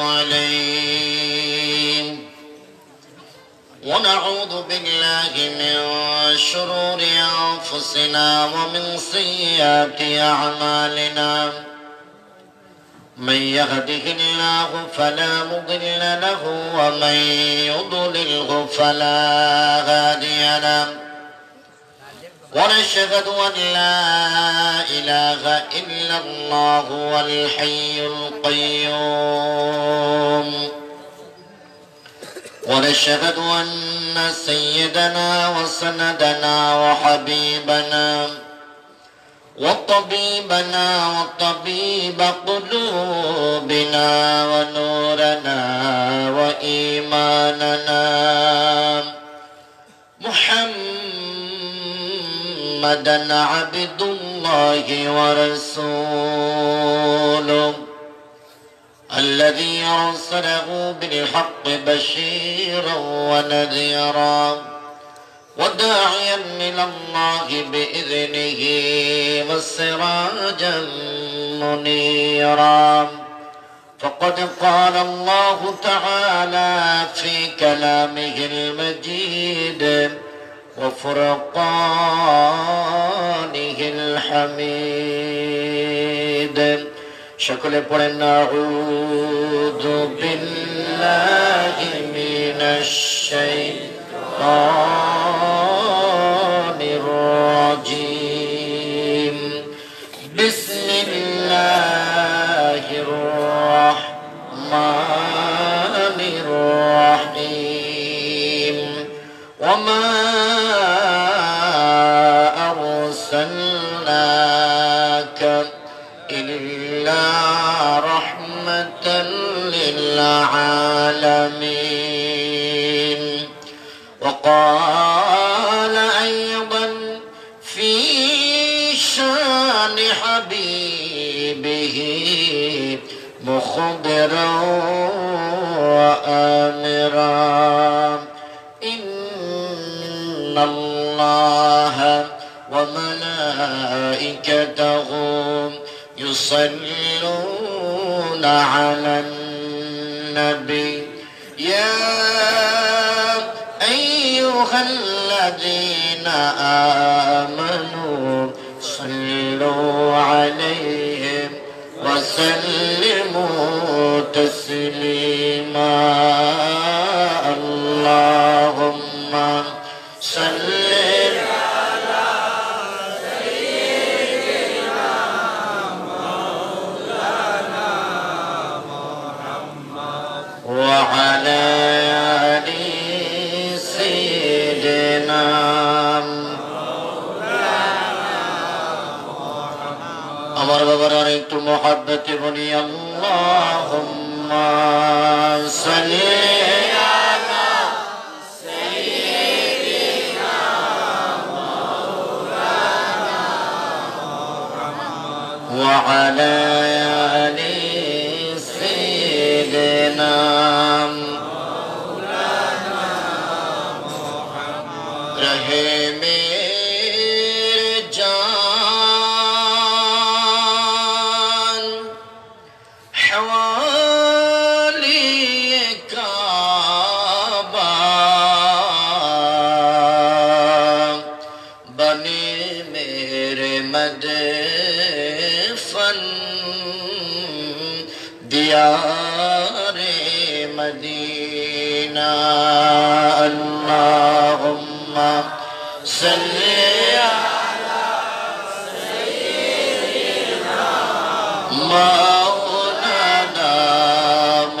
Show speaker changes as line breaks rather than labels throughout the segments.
عليه ونعوذ بالله من شرور أنفسنا ومن سيئات أعمالنا من يهده الله فلا مضل له ومن يضلله فلا هادي له ونشهد أن لا إله إلا الله والحي القيوم ونشهد أن سيدنا وسندنا وحبيبنا وطبيبنا وطبيب قلوبنا ونورنا وإيماننا محمدا عبد الله ورسوله الذي أرسله بالحق بشيرا ونذيرا وداعيا إلى الله بإذنه وسراجا منيرا فقد قال الله تعالى في كلامه المجيد وفرقانه الحميد شكل قرن أعوذ بالله من الشيطان الرجيم بسم الله الرحمن الرحيم وما أرسلناك إلا رحمة للعالمين وقال أيضا في شان حبيبه مخبرا وآمرا إن الله وملائكته يصلون على النبي يا أيها الذين آمنوا صلوا عليه وسلموا تسليما اللهم صل وعلى آل سيدنا আমার বাবার আর একটু মহব্বতে বলি আল্লাহুম্মা সাল্লি আলা সাইয়্যিদিনা মাওলানা মুহাম্মদ ওয়া আলা আলি সাইয়্যিদিনা اللهم صل على سيدنا مولانا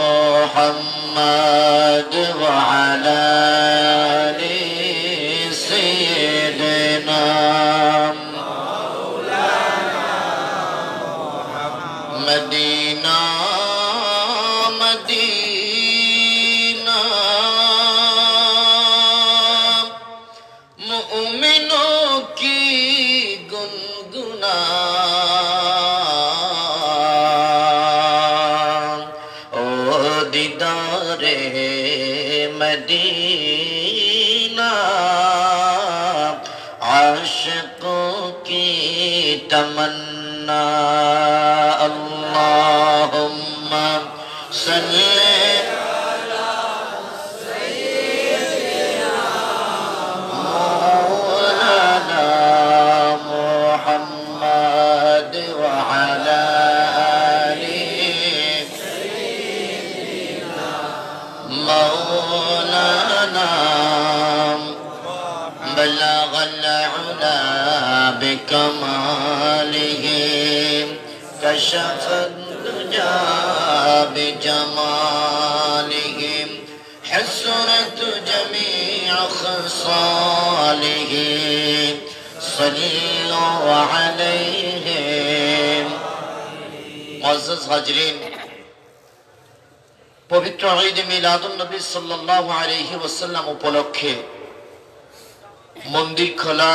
محمد وعلى آل سيدنا مولانا محمد مدينة मदीना आशिकों की तमन्ना अल्लाहुम्मा सल्ले मौलाना मुहम्मद व अला आलिहि मौलाना बलगल उला बिकमालिहि कशफत दुजा बिजमालिहि हसरत जमीअ खसालिहि सल्लल्लाहु अलैहि मुअज़्ज़ज़ हाज़रीन पवित्र ईद मिलादुन नबी सल्लल्लाहु अलैहि वसल्लम उपलक्षे मंदिर खोला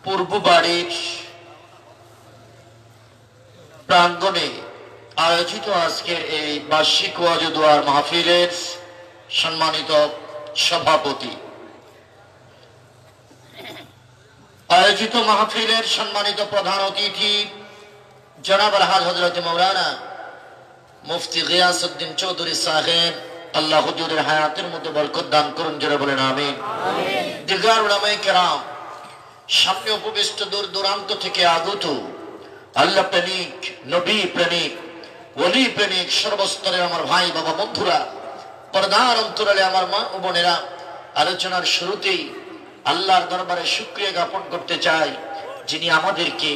पूर्व बाड़ीर प्रांगणे आयोजित आजकेर এই বার্ষিক ওয়াজ ও দোয়ার মাহফিলের সম্মানিত সভাপতি आयोजित মাহফিলের সম্মানিত প্রধান অতিথি জনাব আলহাজ হযরত মাওলানা মুফতি গিয়াসউদ্দিন চৌধুরী সাহেব আল্লাহ হুজুরের হায়াতের মধ্যে বরকত দান করুন জোরে বলেন আমিন আমিন দিগার উলামায়ে কেরাম সামনে উপবিষ্ট দূর দূরান্ত থেকে আগত আল্লাহ প্রেমিক নবী প্রেমিক ওলি প্রেমিক সর্বস্তরের আমার ভাই বাবা বন্ধুরা পর্দার অন্তরালে আমার মা ও বোনেরা আলোচনার শুরুতেই আল্লাহর দরবারে শুকরিয়া জ্ঞাপন করতে চাই যিনি আমাদেরকে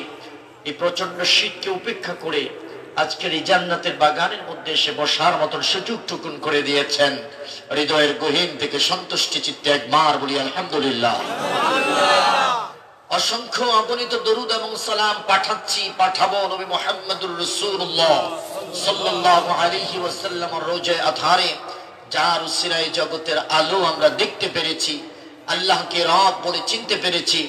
এই প্রচন্ড শীতকে উপেক্ষা করে আজকের এই জান্নাতের বাগানের মধ্যে এসে বসার মতন সুযোগ টুকুন করে দিয়েছেন হৃদয়ের গহীন থেকে সন্তুষ্টি চিত্তে একবার বলি আলহামদুলিল্লাহ অসংখ্য অগণিত দরুদ এবং সালাম পাঠাচ্ছি পাঠাবো নবী মুহাম্মদুর রাসূলুল্লাহ সাল্লাল্লাহু আলাইহি ওয়াসাল্লামের রওজায়ে আতহারে যার উসিলায় জগতের আলো আমরা দেখতে পেরেছি আল্লাহকে রব বলে চিনতে পেরেছি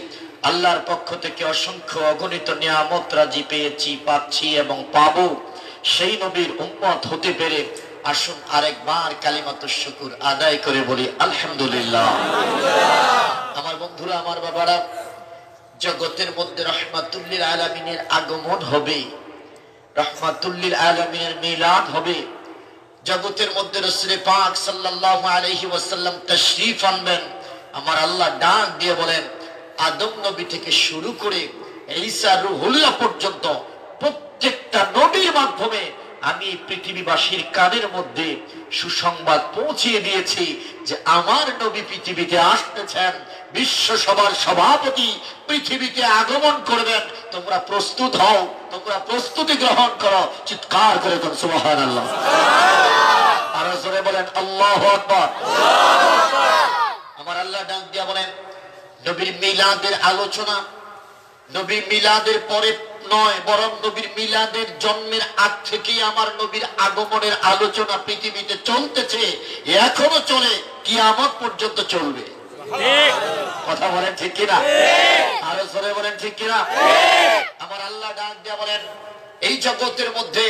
আল্লাহর পক্ষ থেকে অসংখ্য অগণিত নিয়ামত রাজি পেয়েছি পাচ্ছি এবং পাবো সেই নবীর উম্মত হতে পেরে আসুন আরেকবার কালিমাতুশ শুকর আদায় করে বলি আলহামদুলিল্লাহ আমার বন্ধুরা আমার বাবারা জগতের মধ্যে রাহমাতুল লিল আলামিনের আগমন হবে রাহমাতুল লিল আলামিনের মিলাদ হবে জগতের মধ্যে রাসূল পাক সাল্লাল্লাহু আলাইহি ওয়াসাল্লাম তাশরীফ আনবেন আমার আল্লাহ ডাক দিয়ে বলেন আদম নবী থেকে শুরু করে ঈসা রূহুল্লাহ পর্যন্ত প্রত্যেকটা নবীর মাধ্যমে আমি পৃথিবীবাসীর কানের মধ্যে সুসংবাদ পৌঁছিয়ে দিয়েছি যে আমার নবী পৃথিবীতে আসতেছেন বিশ্ব সভার সভাপতি পৃথিবীতে আগমন করবেন তোমরা প্রস্তুত হও তোমরা প্রস্তুতি গ্রহণ করো চিৎকার করে বলুন সুবহানাল্লাহ আর জোরে বলেন আল্লাহু আকবার আমার আল্লাহ ডাক দিয়া বলেন নবীর মিলাদের আলোচনা নবীর মিলাদের পরে নয় বরং নবীর মিলাদের জন্মের আগ থেকেই আমার নবীর আগমনের আলোচনা পৃথিবীতে চলতেছে এখনো চলে কিয়ামত পর্যন্ত চলবে ঠিক কথা বলেন ঠিক কিনা আরো জোরে বলেন ঠিক কিনা আমার আল্লাহ ডাক দিয়া বলেন এই জগতের মধ্যে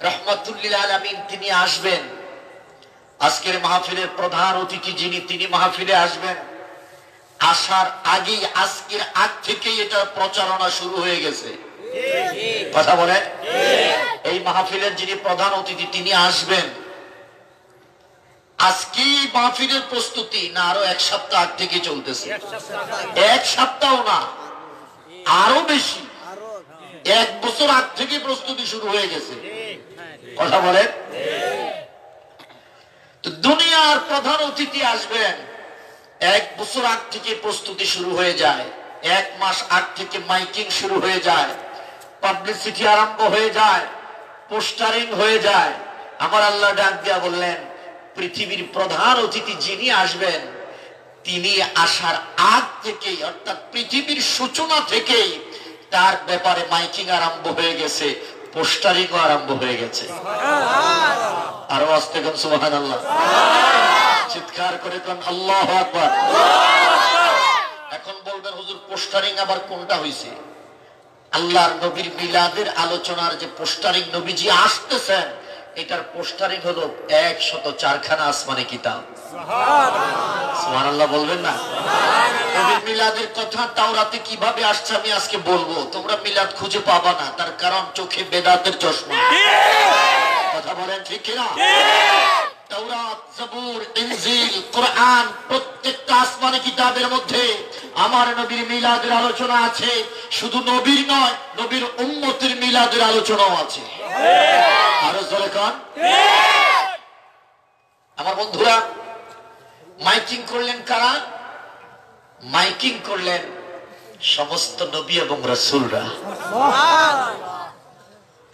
রাহমাতুল লিল আলামিন তিনি আসবেন আজকের মাহফিলের প্রধান অতিথি যিনি তিনি মাহফিলে আসবেন আসার আগে আজকের আগ থেকে এটা প্রচারণা শুরু হয়ে গেছে কথা বলেন এই মাহফিলের যিনি প্রধান অতিথি তিনি আসবেন আজকে মাহফিলের প্রস্তুতি না আরো এক সপ্তাহ আগ থেকে চলতেছে এক সপ্তাহ না আরো বেশি এক বছর আগ থেকে প্রস্তুতি শুরু হয়ে গেছে কথা বলেন তো দুনিয়ার প্রধান অতিথি আসবেন এক বছর আগ থেকে প্রস্তুতি শুরু হয়ে যায় এক মাস আগ থেকে মাইকিং শুরু হয়ে যায় পাবলিসিটি আরম্ভ হয়ে যায় পোস্টারিং হয়ে যায় আমার আল্লাহ ডাক দিয়া বললেন পৃথিবীর প্রধান অতিথি যিনি আসবেন তিনি আসার আগ থেকেই অর্থাৎ পৃথিবীর সূচনা থেকেই তার ব্যাপারে মাইকিং আরম্ভ হয়ে গেছে পোস্টারিং আরম্ভ হয়ে গেছে আরো আস্তে কোন সুবহানাল্লাহ চিৎকার করে কোন আল্লাহু আকবার এখন বলবেন হুজুর পোস্টারিং আবার কোনটা হইছে আল্লাহর নবীর মিলাদের আলোচনার যে পোস্টারিং নবীজি আসতেছেন এটার পোস্টারিং হলো 104 খানা আসমানি কিতাব সুবহানাল্লাহ বলবেন না নবীর মিলাদের কথা তাওরাতে কিভাবে আসছে আমি আজকে বলবো তোমরা মিলাদ খুঁজে পাবা না তার কারণ চোখে বেদাতের চশমা ঠিক কিনা? তাওরাত, জবুর, ইনজিল, কোরআন প্রত্যেকটা আসমানি কিতাবের মধ্যে আমার নবীর মিলাদের আলোচনা আছে। শুধু নবীর নয়, নবীর উম্মতের মিলাদের আলোচনাও আছে। আরো জোরে কান। আমার বন্ধুরা, মাইকিং করলেন কারা? মাইকিং করলেন সমস্ত নবী এবং রাসূলরা।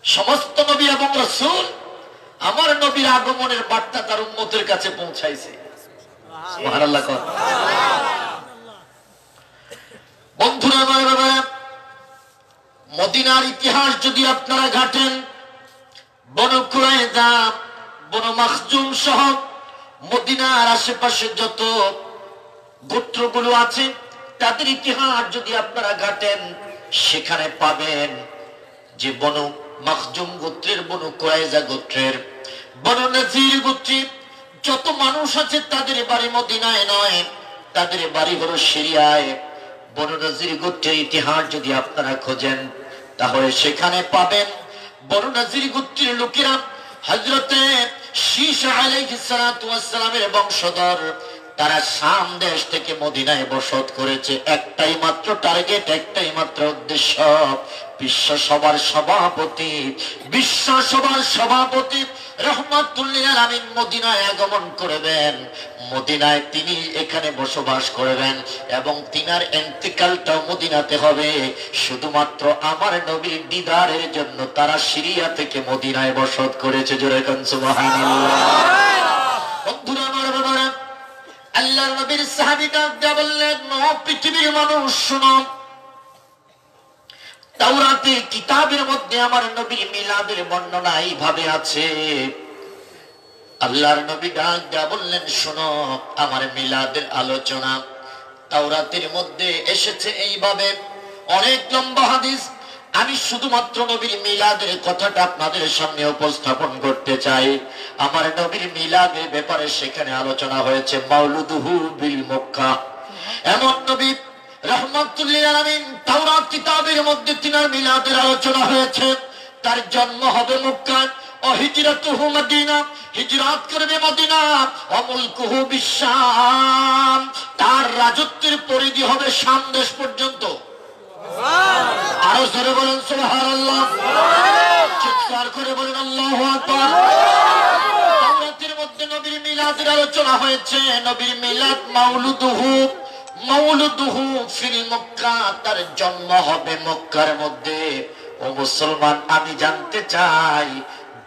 সমস্ত নবী এবং রাসূল আমার নবীর আগমনের বার্তা তার উম্মতের কাছে পৌঁছাইছে। সুবহানাল্লাহ। বন্ধুরা আমার, বাবারা, মদিনার ইতিহাস যদি আপনারা ঘাটেন, বনু কুরাইযা, বনু মাখজুম সহ মদিনার আশেপাশে যত গোত্রগুলো আছে তাদের ইতিহাস যদি আপনারা ঘাটেন, সেখানে পাবেন যে বনু মাখজুম গোত্রের, বনু কুরাইযা গোত্রের, বনু নযীর গোত্রের যত মানুষ আছে তাদের বাড়ি মদিনায় নয়, তাদের বাড়ি হলো সিরিয়ায়। বনু নযীর গোত্রের ইতিহাস যদি আপনারা খোঁজেন তাহলে সেখানে পাবেন বনু নযীর গোত্রের লোকেরা হযরতে শীশ আলাইহিস সালাতু ওয়াস সালামের বংশধর। তারা শাম দেশ থেকে মদিনায় বসত করেছে। একটাই মাত্র টার্গেট, একটাই মাত্র উদ্দেশ্য, বিশ্ব সভার সভাপতি রহমাতুল লিল আলামিন মদিনায় আগমন করবেন। মদিনায় তিনি এখানে বসবাস করবেন এবং তিনার ইন্তেকালটাও মদিনাতে হবে। শুধুমাত্র আমার নবীর দিদারের জন্য তারা সিরিয়া থেকে মদিনায় বসত করেছে। জোরে কান সুবহানাল্লাহ। বন্ধুরা আমার, বাবারা, আল্লাহর নবীর সাহাবীরা বললেন, ও পৃথিবীর মানুষ শুনো, তাওরাতে কিতাবের মধ্যে আমার নবীর মিলাদের বর্ণনা এইভাবে আছে। আল্লাহর নবী ডাক দেয়া বললেন, শোনো, আমার মিলাদের আলোচনা তাওরাতের মধ্যে এসেছে এইভাবে। অনেক লম্বা হাদিস, আমি শুধুমাত্র নবীর মিলাদের কথাটা আপনাদের সামনে উপস্থাপন করতে চাই। আমার নবীর মিলাদের ব্যাপারে সেখানে আলোচনা হয়েছে। মাউলুদুহু বিল মক্কা, এমন নবী রহমাতুল লিল আলামিন তাওরাত কিতাবের মধ্যে তিনার মিলাদের আলোচনা হয়েছে। তার জন্ম হবে মক্কায়, ও হিজরাতুহু মদিনা, হিজরত করবে মদিনা, ও মুলকুহু বিশাম, তার রাজত্বের পরিধি হবে শাম দেশ পর্যন্ত। আরো জোরে বলেন সুবহানাল্লাহ, চিৎকার করে বলেন আল্লাহু আকবার। তাওরাতের মধ্যে নবীর মিলাদের আলোচনা হয়েছে। নবীর মিলাদ মাউলুদুহু ফিল মক্কা, তার জন্ম হবে মক্কার মধ্যে। ও মুসলমান, আমি জানতে চাই,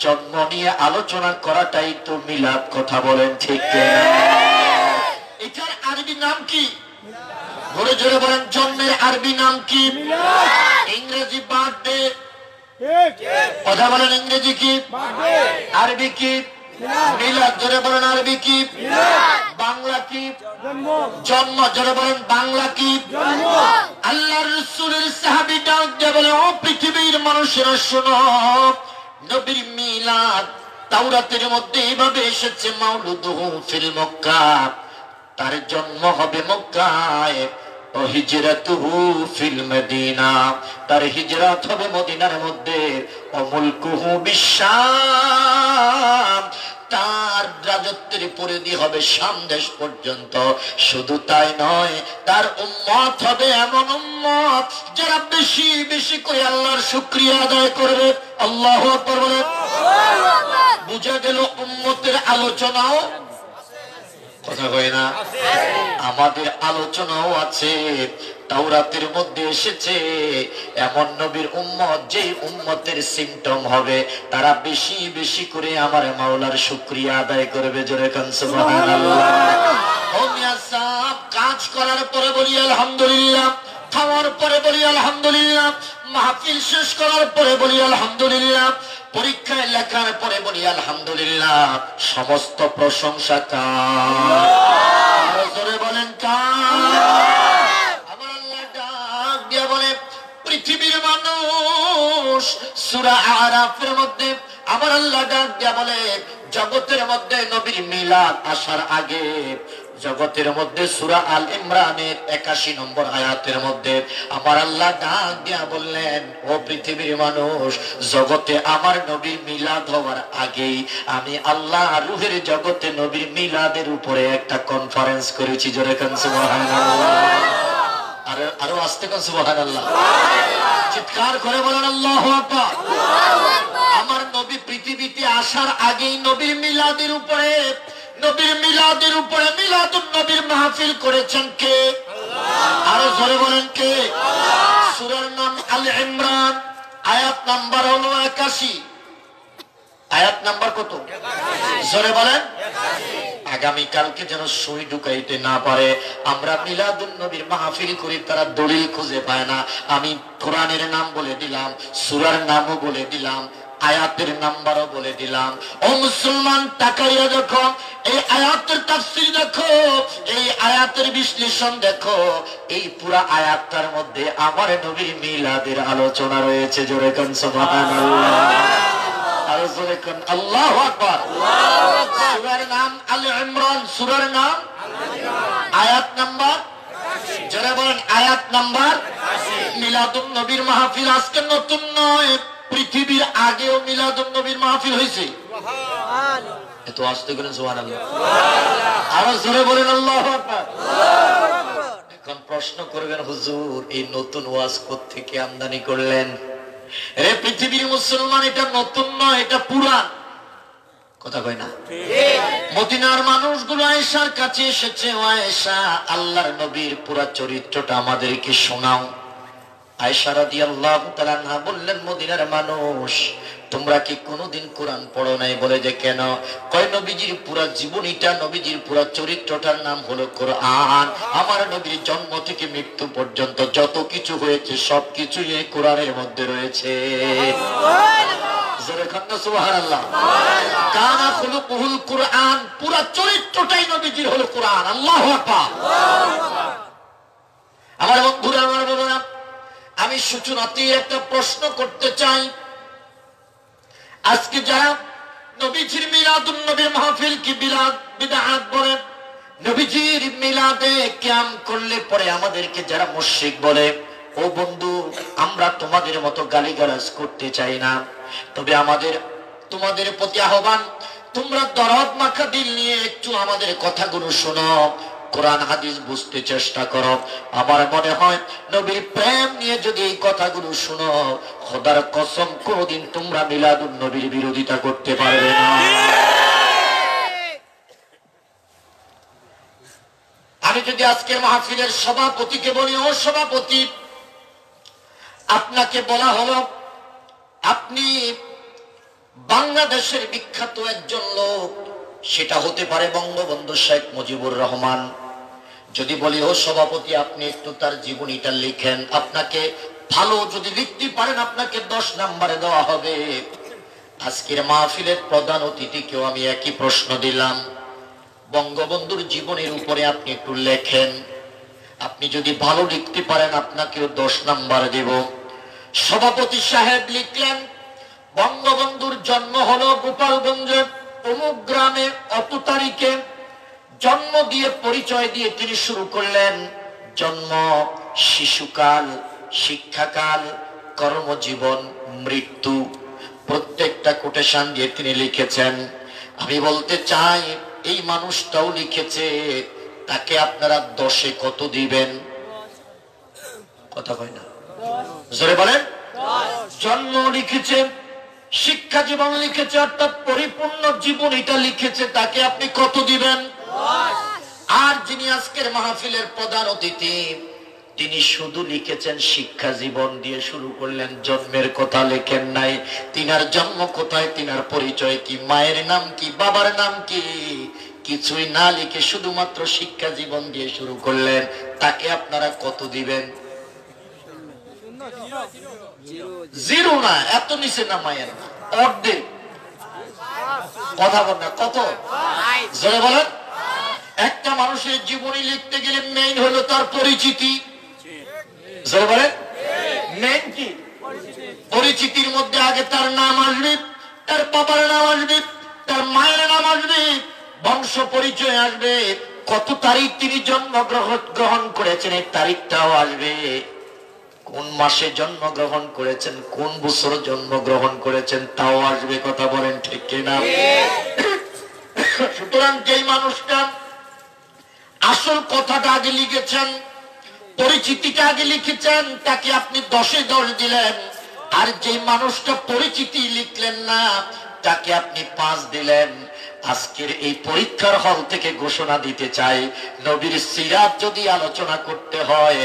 জন্ম নিয়ে আলোচনা করাটাই তো মিলাদ, কথা বলেন ঠিক কিনা? এটার আরবি নাম কি? জোরে জোরে বলেন, জন্মের আরবি নাম কি? ইংরেজি বার্থডে। কথা বলেন, ইংরেজি কি? আরবি কি? মিলাদ। জোরে বলেন, আরবি কি? বাংলা কি? জন্ম। জোরে বলেন, বাংলা কি? আল্লাহর রাসূলের সাহাবী ডাক দিয়ে বলে, ও পৃথিবীর মানুষেরা শোনো, নবীর মিলাদ তাওরাতের মধ্যে এইভাবে এসেছে, মাউলুদুহু ফিল মক্কা, তার জন্ম হবে মক্কায়, ও হিজরাতুহু ফিল মদিনা, তার হিজরত হবে মদিনার মধ্যে, ও মুলকুহু বিশাম, তার রাজত্বের পরিধি হবে শাম দেশ পর্যন্ত। শুধু তাই নয়, তার উম্মত হবে এমন উম্মত যারা বেশি বেশি করে আল্লাহর শুকরিয়া আদায় করবে। আল্লাহু আকবার বলেন। বুঝা গেল উম্মতের আলোচনাও, কথা হয় না, আমাদের আলোচনাও আছে। তাওরাতের মধ্যে এসেছে এমন নবীর উম্মত, যেই উম্মতের সিম্পটম হবে তারা বেশি বেশি করে আমার মাওলার শুকরিয়া আদায় করবে। জোরে কান সুবহানাল্লাহ। ও মিয়া সাহেব, কাজ করার পরে বলি আলহামদুলিল্লাহ, খাওয়ার পরে বলি আলহামদুলিল্লাহ, মাহফিল শেষ করার পরে বলি আলহামদুলিল্লাহ, পরীক্ষায় লেখার পরে বলি আলহামদুলিল্লাহ, সমস্ত প্রশংসা কার? জোরে বলেন কার? আমার আল্লাহ ডাক দিয়া বলে, পৃথিবীর মানুষ, সূরা আরাফের মধ্যে আমার আল্লাহ ডাক দিয়া বলে, জগতের মধ্যে নবীর মিলাদ আসার আগে জগতের মধ্যে সূরা আল ইমরানের 81 নম্বর আয়াতের মধ্যে আমার আল্লাহ ডাক দিয়া বললেন, ও পৃথিবীর মানুষ, জগতে আমার নবীর মিলাদ হওয়ার আগেই আমি আল্লাহ রূহের জগতে নবীর মিলাদের উপরে একটা কনফারেন্স করেছি। জোরে কান সুবহানাল্লাহ। আরো আস্তে কান সুবহানাল্লাহ। চিৎকার করে বলেন আল্লাহু আকবার। আমার নবী পৃথিবীতে আসার আগেই নবীর মিলাদের উপরে মিলাদুন নবীর মাহফিল করেছেন কে? আরো জোরে বলেন কে? সূরার নাম আল ইমরান, আয়াত নাম্বার হলো 81। আয়াত নাম্বার কত? জোরে বলেন। আগামী কালকে যেন সই ঢুকাইতে না পারে, আমরা মিলাদুন নবীর মাহফিল করি, তারা দলিল খুঁজে পায় না। আমি কোরআনের নাম বলে দিলাম, সূরার নামও বলে দিলাম, আয়াতের নাম্বারও বলে দিলাম। ও মুসলমান, তাকাইয়া দেখো, এই আয়াতের তাফসীর দেখো, এই আয়াতের বিশ্লেষণ দেখো। এই পুরা আয়াতটার মধ্যে আমার নবীর মিলাদের আলোচনা রয়েছে। জোরে কান সুবহানাল্লাহ। আর জোরে কান আল্লাহু আকবার। সূরার নাম আল ইমরান, সূরার নাম আয়াত নাম্বার, যারা বলেন আয়াত নাম্বার। মিলাদুন নবীর মাহফিল আজকে নতুন নয়, পৃথিবীর আগেও মিলাদুন নবীর মাহফিল হয়েছে। এত আস্তে করেন সুবহানাল্লাহ। আরো জোরে বলেন আল্লাহু আকবার। এখন প্রশ্ন করবেন, হুজুর এই নতুন ওয়াজ কোত্থেকে আমদানি করলেন? রে পৃথিবীর মুসলমান, এটা নতুন নয়, এটা পুরান। কথা কয় না? মদিনার মানুষগুলো আয়েশার কাছে এসেছে, ও আয়েশা, আল্লাহর নবীর পুরা চরিত্রটা আমাদেরকে শোনাও। আয়েশা রাদিয়াল্লাহু তাআলা আনহা বললেন, মদিনার মানুষ, তোমরা কি কোনোদিন কোরআন পড়ো নাই? বলে যে কেন? কয় নবীজির পুরা জীবনীটা, নবীজির পুরা চরিত্রটার নাম হলো কোরআন। আমার নবীর জন্ম থেকে মৃত্যু পর্যন্ত যত কিছু হয়েছে সবকিছু এই কোরআনের মধ্যে রয়েছে। সুবহানাল্লাহ। কানা খুলুকুল কোরআন, পুরা চরিত্রটাই নবীজির হলো কোরআন। আল্লাহু আকবার। আমার বন্ধুরা, আমার বাবারা, আমি সূচনাতে একটা প্রশ্ন করতে চাই। আজকে যারা নবীজির মিলাদুন নবীর মাহফিল কি বিদআত বলে, নবীজির মিলাদে কিয়াম করলে পরে আমাদেরকে যারা মুশরিক বলে, ও বন্ধু, আমরা তোমাদের মতো গালিগালাজ করতে চাই না, তবে তোমাদের প্রতি আহ্বান, তোমরা দরদ মাখা দিল নিয়ে একটু আমাদের কথাগুলো শোনো, কোরআন হাদিস বুঝতে চেষ্টা করো। আমার মনে হয় নবীর প্রেম নিয়ে যদি এই কথাগুলো শুনো, খোদার কসম কোনদিন তোমরা মিলাদুন নবীর বিরোধিতা করতে পারবে না। আমি যদি আজকের মাহফিলের সভাপতিকে বলি, ও সভাপতি, আপনাকে বলা হলো আপনি বাংলাদেশের বিখ্যাত একজন লোক, সেটা হতে পারে বঙ্গবন্ধু শেখ মুজিবুর রহমান। যদি বলি, ও সভাপতি, আপনি একটু তার জীবনীটা লিখেন, আপনাকে ভালো যদি লিখতে পারেন আপনাকে 10 নম্বরে দেওয়া হবে। আজকের মাহফিলের প্রধান অতিথিকেও আমি একই প্রশ্ন দিলাম, বঙ্গবন্ধুর জীবনের উপরে আপনি একটু লেখেন, আপনি যদি ভালো লিখতে পারেন আপনাকেও 10 নম্বর দেব। সভাপতি সাহেব লিখলেন, বঙ্গবন্ধুর জন্ম হলো গোপালগঞ্জের অমুক গ্রামে অত তারিখে, জন্ম দিয়ে পরিচয় দিয়ে তিনি শুরু করলেন জন্ম, শিশুকাল, শিক্ষাকাল, কর্মজীবন, মৃত্যু, প্রত্যেকটা কোটেশন দিয়ে তিনি লিখেছেন। আমি বলতে চাই, এই মানুষটাও লিখেছে, তাকে আপনারা 10-এ কত দিবেন? কথা কয় না, জোরে বলেন। জন্ম লিখেছে, শিক্ষা জীবন লিখেছে, অর্থাৎ পরিপূর্ণ জীবন এটা লিখেছে, তাকে আপনি কত দিবেন? আর যিনি আজকের মাহফিলের প্রধান অতিথি, তিনি শুধু লিখেছেন শিক্ষা জীবন দিয়ে শুরু করলেন, জন্মের কথা লেখেন নাই। তিনার জন্ম কোথায়, তিনার পরিচয় কি, মায়ের নাম কি, বাবার নাম কি, কিছুই না লিখে শুধুমাত্র শিক্ষা জীবন দিয়ে শুরু করলেন, তাকে আপনারা কত দিবেন? জিরো না, এত নিচে না, মায়ের না, অর্ধেক। কথা বল না, কত? জোরে বলেন। একটা মানুষের জীবনী লিখতে গেলে মেইন হলো তার পরিচিতি। জোরে বলেন, মেইন কি? পরিচিতির মধ্যে আগে তার নাম আসবে, তার বাবার নাম আসবে, তার মায়ের নাম আসবে, বংশ পরিচয় আসবে, কত তারিখ তিনি জন্মগ্রহণ করেছেন এই তারিখটাও আসবে, কোন মাসে জন্মগ্রহণ করেছেন, কোন বছর জন্মগ্রহণ করেছেন তাও আসবে। কথা বলেন ঠিক কিনা? সুতরাং যেই মানুষটা আসল কথাটা আগে লিখেছেন, পরিচিতিটা আগে লিখেছেন, তাকে আপনি 10-এ 10 দিলেন। আর যেই মানুষটা পরিচিতি লিখলেন না, তাকে আপনি 5 দিলেন। আজকের এই পরীক্ষার হল থেকে ঘোষণা দিতে চাই, নবীর সিরাত যদি আলোচনা করতে হয়,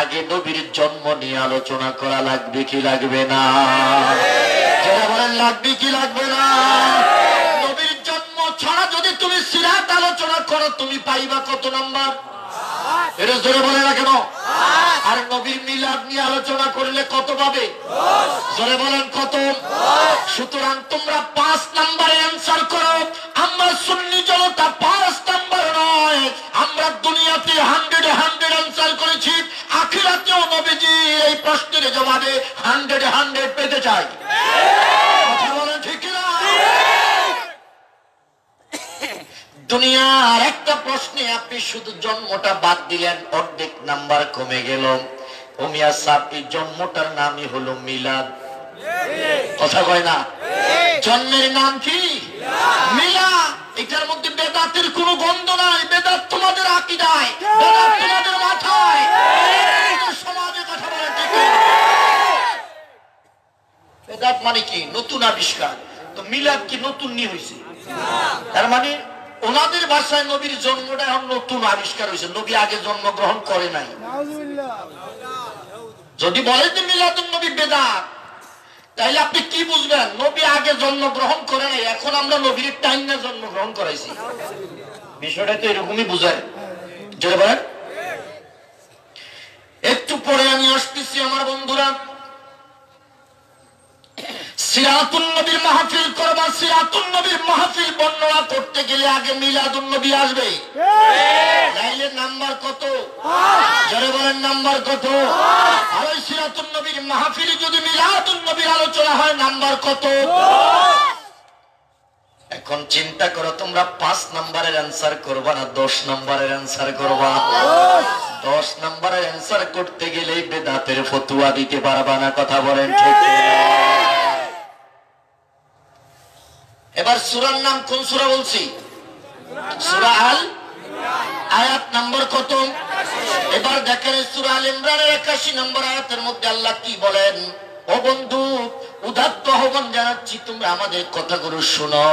আগে নবীর জন্ম নিয়ে আলোচনা করা লাগবে কি লাগবে না? যারা বলেন লাগবে কি লাগবে না? নবীর জন্ম ছাড়া যদি তুমি সিরাত আলোচনা করো, তুমি পাইবা কত নাম্বার? এটা জোরে বলে না কেন? আর নবীর মিলাদ নিয়ে আলোচনা করলে কত পাবে? জোরে বলেন কত? সুতরাং তোমরা 5 নাম্বারে অ্যান্সার করো। আমরা সুন্নি জনতা 5 নাম্বার নয়, আমরা দুনিয়াতে 100-এ 100 অ্যান্সার করেছি, আখিরাতেও নবীজির এই প্রশ্নের জবাবে 100-এ 100 পেতে চাই। কথা বলেন ঠিক না? দুনিয়ার একটা প্রশ্নে আপনি শুধু জন্মটা বাদ দিলেন, অর্ধেক নাম্বার কমে গেল। ওমিয়া সাহেব, এই জন্মটার নামই হলো মিলাদ। কথা কয় না? জন্মের নাম কি? মিলাদ। এটার মধ্যে বেদাতের কোনো গন্ধ নাই। বেদাত তোমাদের আকীদায়, বেদাত তোমাদের মাথায়, সমাজে। কথা বলেন ঠিক না? বেদাত মানে কি? নতুন আবিষ্কার। তো মিলাদ কি নতুন নিয়ে হয়েছে? তার মানে ওনাদের ভাষায় নবীর জন্মটা এখন নতুন আবিষ্কার হয়েছে, নবী আগে জন্মগ্রহণ করে নাই। যদি বলে যে মিলাদুন নবী বেদাত, তাহলে আপনি কি বুঝবেন? নবী আগে জন্মগ্রহণ করে নাই, এখন আমরা নবীর টাইম না জন্মগ্রহণ করাইছি। বিষয়টা তো এরকমই বুঝায়। যদি বলেন একটু পরে আমি আসতেছি আমার বন্ধুরা, সিরাতুন নবীর মাহফিল করবা। সিরাতুন নবীর মাহফিল বর্ণনা করতে গেলে আগে মিলাদুন নবী আসবে। তাইলে নাম্বার কত? যারা বলেন নাম্বার কত? আর ওই সিরাতুন নবীর মাহফিলে যদি মিলাদুন নবীর আলোচনা হয়, নাম্বার কত? এখন চিন্তা করো, তোমরা 5 নাম্বারের অ্যান্সার করবা না 10 নাম্বারের অ্যান্সার করবা? 10 নাম্বারের অ্যান্সার করতে গেলে বেদাতের ফতোয়া দিতে পারবা না। কথা বলেন ঠিক না? এবার সূরার নাম কোন সূরা বলছি? সূরা আল আয়াত নাম্বার কত? এবার দেখেন সূরা আল ইমরানের 81 নম্বর আয়াতের মধ্যে আল্লাহ কি বলেন? ও বন্ধু, উদাত্ত আহ্বান জানাচ্ছি, তোমরা আমাদের কথাগুলো শোনো।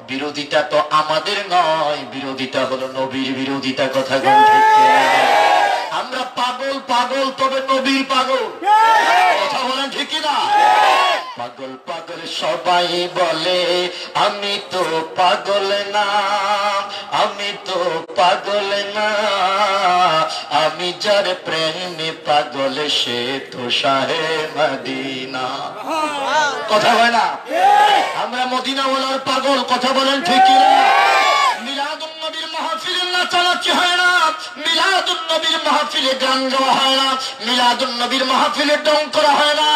বিরোধিতা তো আমাদের নয়, বিরোধিতা হলো নবীর বিরোধিতা। কথা বলেন ঠিক না? আমরা পাগল পাগল, তবে নবীর পাগল। কথা বলেন ঠিক না? পাগল পাগল সবাই বলে, আমি তো পাগল না, আমি তো পাগল না, আমি যার প্রেমে পাগল সে তো শাহে মদিনা। কথা হয় না? আমরা মদিনা ওয়ালার পাগল। কথা বলেন ঠিক না? মিলাদুন নবীর মাহফিলে নাচানাচি হয় না, মিলাদুন নবীর মাহফিলে গান গাওয়া হয় না, মিলাদুন নবীর মাহফিলে ডং করা হয় না,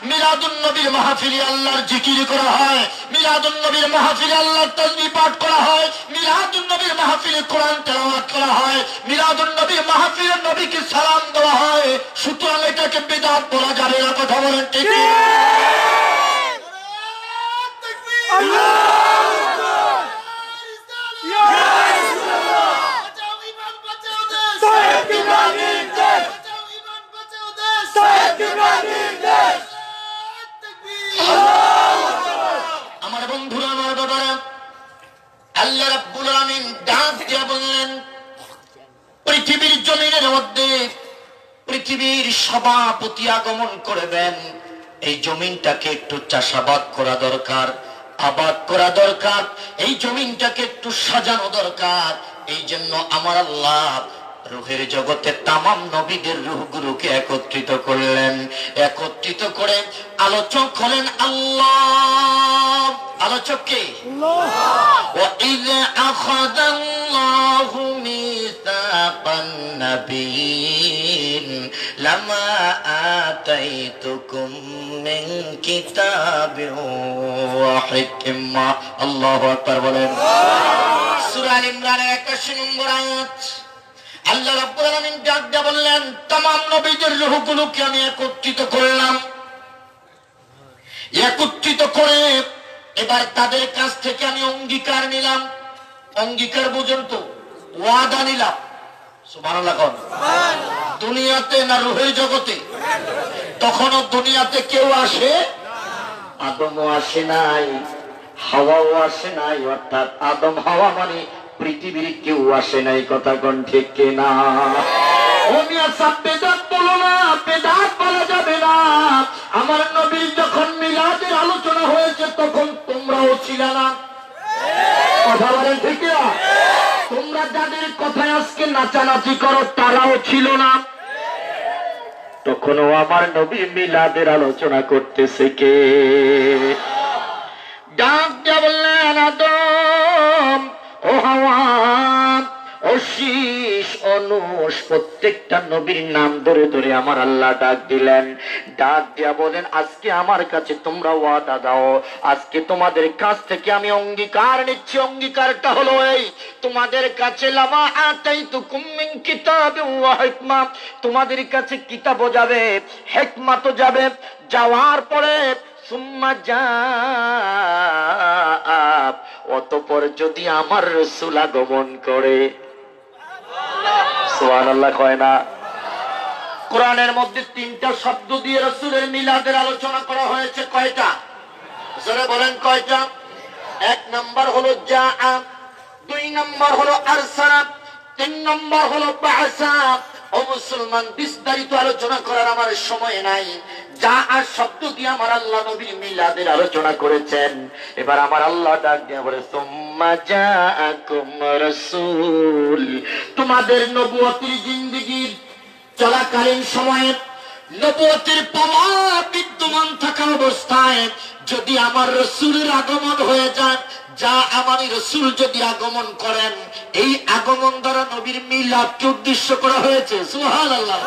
মিলাদুন নবীর মাহফিলে আল্লাহর জিকির করা হয়, মিলাদুন নবীর মাহফিলে আল্লাহর তাসবিহ পাঠ করা হয়, মিলাদুন নবীর মাহফিলে কোরআন তেলাওয়াত করা হয়, মিলাদুন নবীর মাহফিলে নবীকে সালাম দেওয়া হয়। সুতরাং এটাকে বিদআত বলা যাবে না। কথা বলেন ঠিক না? আমার বন্ধুরা, আমার বাবারা, আল্লাহ রাব্বুল আলামিন ডাক দিয়ে বললেন, পৃথিবীর জমিনের মধ্যে পৃথিবীর সভাপতি আগমন করবেন। এই জমিনটাকে একটু চাষাবাদ করা দরকার, আবাদ করা দরকার, এই জমিনটাকে একটু সাজানো দরকার। এই জন্য আমার আল্লাহ রূহের জগতে তামাম নবীদের রূহগুলোকে একত্রিত করলেন। একত্রিত করে আলোচক হলেন আল্লাহ। আলোচক কে? وَإِذْ أَخَذَ اللَّهُ مِيثَاقَ النَّبِيِّينَ لَمَا آتَيْتُكُم مِّن كِتَابٍ وَحِكْمَةٍ। আল্লাহু আকবার বলেন। সূরা আল ইমরানের 81 নম্বর আয়াত। আল্লাহ রাব্বুল আলামিন ডাক দিয়ে বললেন, तमाम নবীদের রূহগুলোকে আমি একত্রিত করলাম, একত্রিত করে এবার তাদের কাছ থেকে আমি অঙ্গীকার নিলাম। অঙ্গীকার বুঝুন তো, ওয়াদা নিলাম। সুবহানাল্লাহ কোন? দুনিয়াতে না রূহের জগতে? তখনও দুনিয়াতে কেউ আসে, আদমও আসে নাই, হাওয়াও আসে নাই, অর্থাৎ আদম হাওয়া মানে পৃথিবীর কেউ আসে নাই। কথা কোন ঠিক কিনা? বেদাত বলো না, বেদাত বলা যাবে না। আমার নবীর যখন মিলাদের আলোচনা হয়েছে তখন তোমরাও ছিল না। কথা বলেন ঠিক না? তোমরা যাদের কথায় আজকে নাচানাচি করো তারাও ছিল না। তখনও আমার নবী মিলাদের আলোচনা করতেছে কে? ডাক দিয়া বললেন, আদম, ও হাওয়া, ও শীষ, ও নূহ, প্রত্যেকটা নবীর নাম ধরে ধরে আমার আল্লাহ ডাক দিলেন। ডাক দিয়া বলেন, আজকে আমার কাছে তোমরা ওয়াদা দাও, আজকে তোমাদের কাছ থেকে আমি অঙ্গীকার নিচ্ছি। অঙ্গীকারটা হলো এই, তোমাদের কাছে লামা আতাইতুকুম মিন কিতাবিন ওয়া হিকমা, তোমাদের কাছে কিতাবও যাবে, হিকমতও যাবে। যাওয়ার পরে অতঃপর যদি আমার রাসূল আগমন করে, সুবহানাল্লাহ কয় না? কোরআনের মধ্যে 3টা শব্দ দিয়ে রাসূলের মিলাদের আলোচনা করা হয়েছে। কয়টা? জোরে বলেন কয়টা? 1 নম্বর হলো জাআ, 2 নম্বর হলো আরসালা, 3 নম্বর হলো বাআসা। ও মুসলমান, বিস্তারিত আলোচনা করার আমার সময় নাই। যা আর শব্দ দিয়ে আমার আল্লাহ নবীর মিলাদের আলোচনা করেছেন। এবার আমার আল্লাহ ডাক দিয়ে বলে, সুম্মা জাআকুম রাসূল, তোমাদের নবুয়তের জিন্দেগীর চলাকালীন সময়ে নবুয়তের পাওয়ার বিদ্যমান থাকা অবস্থায় যদি আমার রাসূলের আগমন হয়ে যায়, যা আমার রাসূল যদি আগমন করেন, এই আগমন দ্বারা নবীর মিলাদকে উদ্দেশ্য করা হয়েছে। সুবহানাল্লাহ।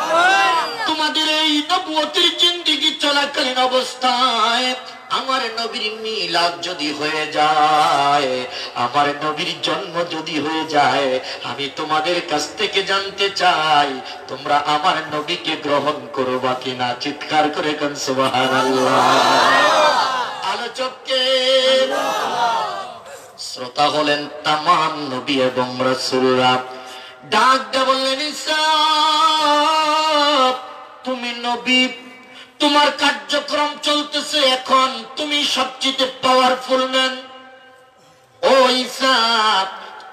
তোমাদের এই নবুয়তের জিন্দেগি চলাকালীন অবস্থায় আমার নবীর মিলাদ যদি হয়ে যায়, আমার নবীর জন্ম যদি হয়ে যায়, আমি তোমাদের কাছ থেকে জানতে চাই তোমরা আমার নবীকে গ্রহণ করবা কিনা। চিৎকার করে কোন সুবহানাল্লাহ। আলোচককে শ্রোতা হলেন তামাম নবী এবং রাসূলরা। ডাক দিয়ে বললেন, ঈসা, তুমি নবী, তোমার কার্যক্রম চলতেছে এখন, তুমি সবচেয়ে পাওয়ারফুল ম্যান। ও ঈসা,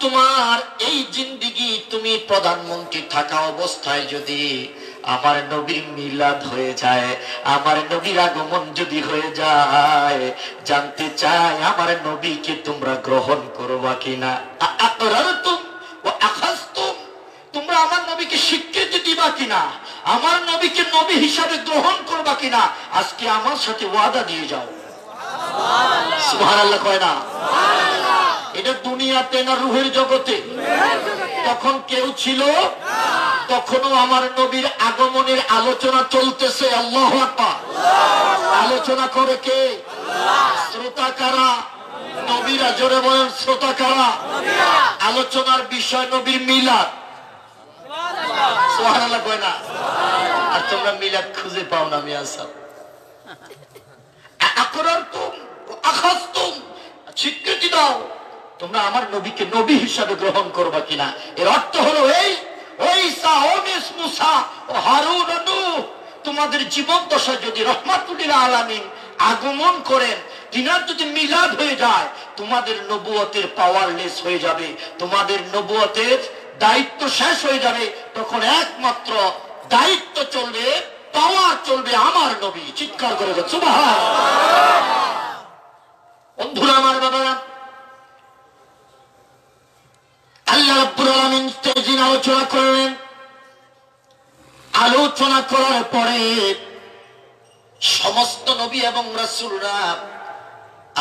তোমার এই জিন্দেগি তুমি প্রধানমন্ত্রী থাকা অবস্থায় যদি আমার নবীর মিলাদ হয়ে যায়, আমার নবীর আগমন যদি হয়ে যায়, জানতে চাই আমার নবীকে তোমরা গ্রহণ করবা কিনা। তোমরা আমার নবীকে স্বীকৃতি দিবা কিনা, আমার নবীকে নবী হিসাবে গ্রহণ করবা কিনা। আজকে আমার সাথে ওয়াদা দিয়ে যাও। সুবহানাল্লাহ কয় না? এটা দুনিয়াতে না রূহের জগতে? তখন কেউ ছিল? তখনও আমার নবীর আগমনের আলোচনা চলতেছে। আল্লাহু আকবার। আলোচনা করে কে? শ্রোতা কারা? নবীরা। জোরে বলেন, শ্রোতা কারা? আলোচনার বিষয় নবীর মিলাদ। সুবহানাল্লাহ কয় না? আর তোমরা মিলাদ খুঁজে পাও না। মিয়া সাহেব, আকরারতুম ওয়া আখাযতুম, স্বীকৃতি দাও তোমরা আমার নবীকে নবী হিসাবে গ্রহণ করবা কিনা। এর অর্থ হলো এই, ও ঈসা, ও মুসা, ও হারুন, ও নূহ, তোমাদের জীবন দশায় যদি রাহমাতুল লিল আলামিন আগমন করেন, তিনার যদি মিলাদ হয়ে যায়, তোমাদের নবুয়তের পাওয়ারলেস হয়ে যাবে, তোমাদের নবুয়তের দায়িত্ব শেষ হয়ে যাবে। তখন একমাত্র দায়িত্ব চলবে, পাওয়ার চলবে আমার নবী। চিৎকার করে সুবহানাল্লাহ। বন্ধুরা আমার, বাবারা, আল্লাহ রাব্বুল আলামিন তেজিন আলোচনা করলেন। আলোচনা করার পরে সমস্ত নবী এবং রাসূলরা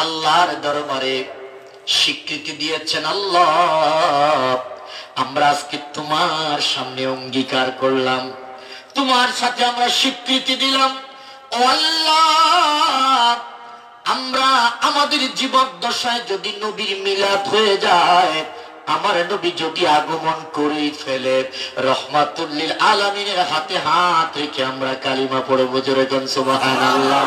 আল্লাহর দরবারে স্বীকৃতি দিয়েছেন, আল্লাহ, আমরা আজকে তোমার সামনে অঙ্গীকার করলাম, তোমার সাথে আমরা স্বীকৃতি দিলাম, ও আল্লাহ, আমরা আমাদের জীবদ্দশায় যদি নবীর মিলাদ হয়ে যায়, আমার নবী যদি আগমন করেই ফেলে, রহমাতুল লিল আলামিনের হাতে হাত রেখে আমরা কালিমা পড়ব, জোরে কোন সুবহানাল্লাহ।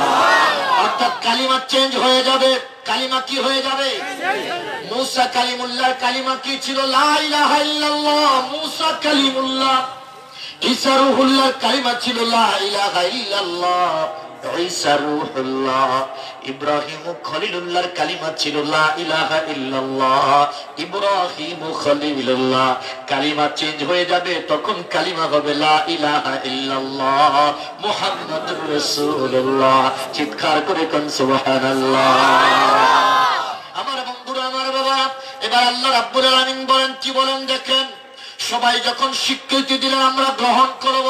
অর্থাৎ কালিমা চেঞ্জ হয়ে যাবে। কালিমা কি হয়ে যাবে? মুসা কালিমুল্লাহর কালিমা কি ছিল? লা ইলাহা ইল্লাল্লাহ। মুসা কালিমুল্লাহ। ঈসা রূহুল্লাহর কালিমা ছিল লা ইলাহা ইল্লাল্লাহ। ঈসা রূহুল্লাহ। ইব্রাহিম খলিলুল্লাহর কালিমা ছিল লা ইলাহা ইল্লাল্লাহ। ইব্রাহিম খলিলুল্লাহ। কালিমা চেঞ্জ হয়ে যাবে, তখন কালিমা হবে লা ইলাহা ইল্লাল্লাহ মুহাম্মাদুর রাসূলুল্লাহ। চিৎকার করে কোন সুবহানাল্লাহ। আমার বন্ধুরা, আমার বাবা, এবার আল্লাহ রাব্বুল আলামিন বলেন, কি বলেন দেখেন। সবাই যখন স্বীকৃতি দিলেন আমরা গ্রহণ করব,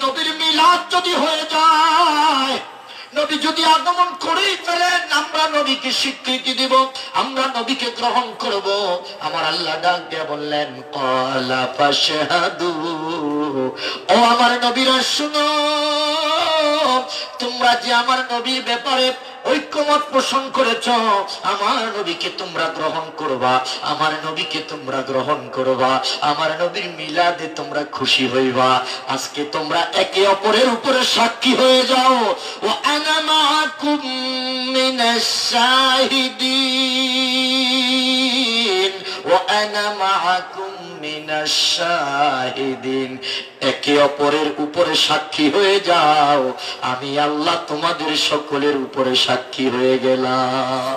নবীর মিলাদ যদি হয়ে যায়, নবী যদি আগমন করেই ফেলেন, আমরা নবীকে স্বীকৃতি দিব, আমরা নবীকে গ্রহণ করব। আমার আল্লাহ ডাক দিয়ে বললেন, ক্বালা ফাশহাদু, ও আমার নবীরা শুনো, তোমরা যে আমার নবীর ব্যাপারে ঐক্যমত পোষণ করেছ, আমার নবীকে তোমরা গ্রহণ করবা, আমার নবীকে তোমরা গ্রহণ করবা, আমার নবীর মিলাদে তোমরা খুশি হইবা। আজকে তোমরা একে অপরের উপরে সাক্ষী হয়ে যাও। ওয়া আনা মাআকুম মিনাশ শাহিদিন, ওয়া আনা মাআকুম মিনাশ শাহিদিন। একে অপরের উপরে সাক্ষী হয়ে যাও, আমি আল্লাহ তোমাদের সকলের উপরে সাক্ষী হয়ে গেলাম।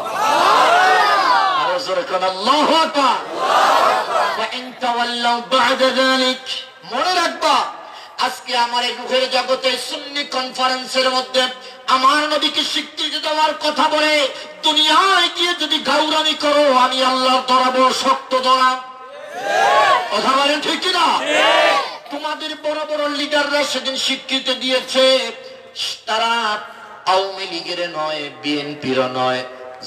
আরো জোরে কোন আল্লাহু আকবার। ওয়া ইন তাওয়াল্লাউ বা'দা যালিক, মনে রাখবা আজকে আমার এই রূহের জগতে সুন্নি কনফারেন্সের মধ্যে আমার নবীকে স্বীকৃতি দেওয়ার কথা বলে দুনিয়ায় গিয়ে যদি গাউরানি করো, আমি আল্লাহর ধরাবো শক্ত ধরা। কথা বলেন ঠিক কিনা? তোমাদের বড় বড় লিডাররা সেদিন স্বীকৃতি দিয়েছে, তারা আওয়ামী লীগের নয়, বিএনপির নয়,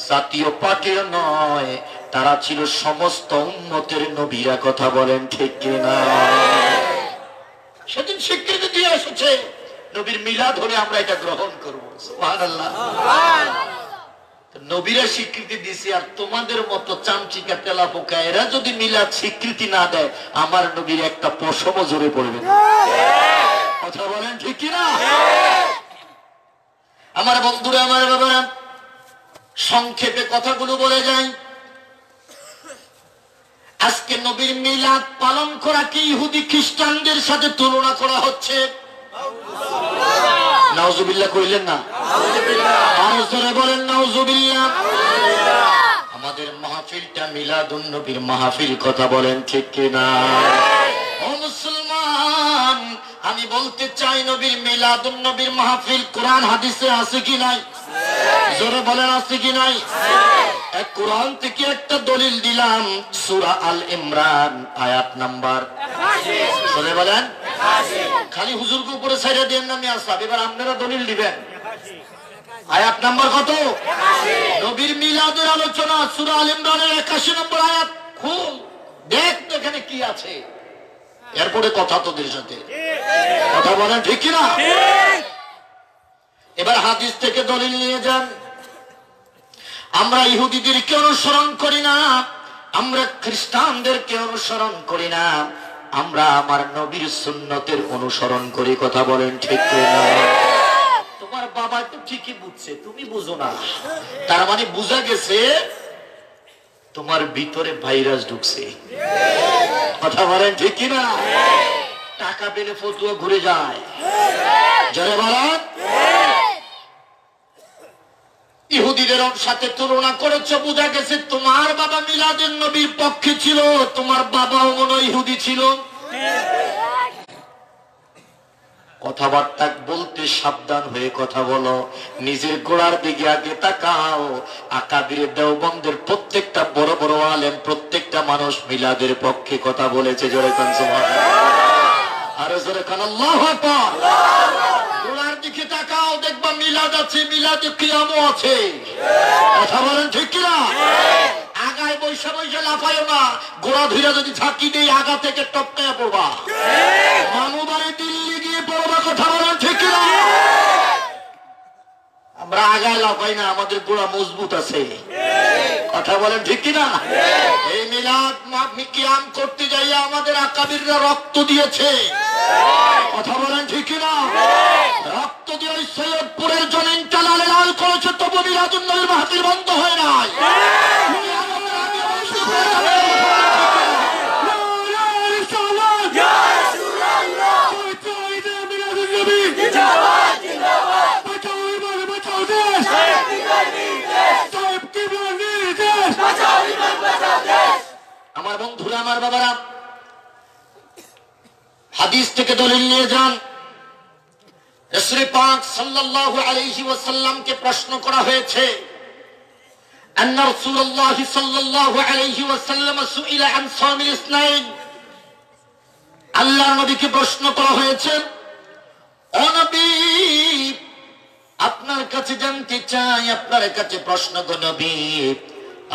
জাতীয় পার্টির নয়, তারা ছিল সমস্ত উম্মতের নবীরা। কথা বলেন ঠিক কিনা? সেদিন স্বীকৃতি দিয়ে এসেছে, নবীর মিলাদ হলে আমরা এটা গ্রহণ করবো। সুবহানাল্লাহ। নবীরা স্বীকৃতি দিছে, আর তোমাদের মতো চামচিকা তেলা পোকা এরা যদি মিলাদ স্বীকৃতি না দেয়, আমার নবীর একটা পশমও জোরে পড়বে। কথা বলেন ঠিক কিনা? আমার বন্ধুরা, আমার বাবারা, সংক্ষেপে কথাগুলো বলে যাই। আজকে নবীর মিলাদ পালন করাকে ইহুদি খ্রিস্টানদের সাথে তুলনা করা হচ্ছে। নাউজুবিল্লাহ কইলেন না? আরো জোরে বলেন নাউজুবিল্লাহ। আমাদের মাহফিলটা মিলাদুন নবীর মাহফিল। কথা বলেন ঠিক কিনা? ও মুসলমান, আমি বলতে চাই নবীর মিলাদুন নবীর মাহফিল কোরআন হাদিসে আছে কি নাই? জোরে বলেন আছে কি নাই? এক কোরআন থেকে একটা দলিল দিলাম, সূরা আল ইমরান আয়াত নাম্বার 81। জোরে বলেন 81। খালি হুজুরকে উপরে ছাইড়া দেন না মিয়া সাহেব, এবার আপনারা দলিল দিবেন। আয়াত নাম্বার কত? 81। নবীর মিলাদের আলোচনা, সূরা আল ইমরানের 81 নম্বর আয়াত। খুব দেখ এখানে কি আছে, এরপরে কথা তোদের সাথে। কথা বলেন ঠিক কিনা? এবার হাদিস থেকে দলিল নিয়ে যান। আমরা ইহুদিদেরকে অনুসরণ করি না, আমরা খ্রিস্টানদেরকে অনুসরণ করি না, আমরা আমার নবীর সুন্নতের অনুসরণ করি। কথা বলেন ঠিক কিনা? তোমার বাবা তো ঠিকই বুঝছে, তুমি বুঝো না। তার মানে বুঝা গেছে তোমার ভিতরে ভাইরাস ঢুকছে। কথা বলেন ঠিক কিনা? টাকা পেলে ফতুয়া ঘুরে যায়। যারা বলেন ইহুদিদের সাথে তুলনা করেছ, বোঝা গেছে তোমার বাবা মিলাদের নবীর পক্ষে ছিল, তোমার বাবাও মনে ইহুদি ছিল। কথাবার্তা বলতে সাবধান হয়ে কথা বলো, নিজের গোড়ার দিকে আগে তাকাও। আকাবিরে দেওবন্দের প্রত্যেকটা বড় বড় আলেম, প্রত্যেকটা মানুষ মিলাদের পক্ষে কথা বলেছে। জোরে কান সুবহানাল্লাহ। আরো জোরে কান আল্লাহু আকবার। গোড়ার দিকে তাকাও, দেখবা মিলাদ আছে, মিলাদে কিয়ামও আছে। কথা বলেন ঠিক কিনা? আগায় বৈশা বৈশা লাফায়ও না, গোড়া ধীরে যদি ঝাঁকি দেই আগা থেকে টপকায় পড়বা। মামু বাড়ি দিল্লি গিয়ে পড়বা। কথা বলেন ঠিক কিনা? আমরা আগায় লাফাই না, আমাদের গোড়া মজবুত আছে। কথা বলেন ঠিক কিনা? এই মিলাদ কিয়াম করতে যাইয়া আমাদের আকাবিররা রক্ত দিয়েছে, কথা বলেন ঠিক না? রক্ত দিয়ে সৈয়দপুরের জমিনটা লাল লাল করেছে, তবু মিলাদুন নবীর মাহফিল বন্ধ হয় নাই। আমার বন্ধুরা, আমার বাবারা, হাদিস থেকে দলিল নিয়ে যান। রাসূল পাক সাল্লাল্লাহু আলাইহি ওয়াসাল্লামকে প্রশ্ন করা হয়েছে, আন্না রাসূলুল্লাহ সাল্লাল্লাহু আলাইহি ওয়াসাল্লাম সুইলা আন সাওমিল ইসনাইন। আল্লাহর নবীকে প্রশ্ন করা হয়েছে, ও নবী, আপনার কাছে জানতে চাই, আপনার কাছে প্রশ্ন গো নবী,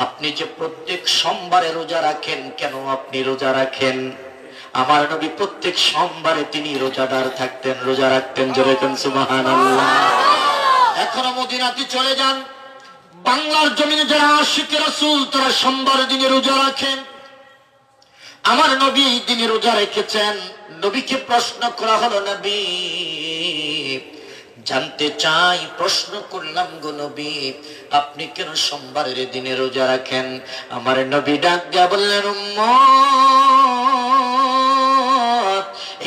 আপনি যে প্রত্যেক সোমবারে রোজা রাখেন, কেন আপনি রোজা রাখেন? আমার নবী প্রত্যেক সোমবারে তিনি রোজাদার থাকতেন, রোজা রাখতেন। জোরে কোন সুবহানাল্লাহ। এখনো মদিনাতে চলে যান, বাংলার জমিনে যারা আশিকে রাসূল, তারা সোমবার দিনে রোজা রাখেন। আমার নবী এই দিনে রোজা রেখেছেন। নবীকে প্রশ্ন করা হলো, নবী জানতে চাই, প্রশ্ন করলাম গো নবী, আপনি কেন সোমবারের দিনে রোজা রাখেন? আমার নবী ডাক দিয়া বললেন, উম্মত,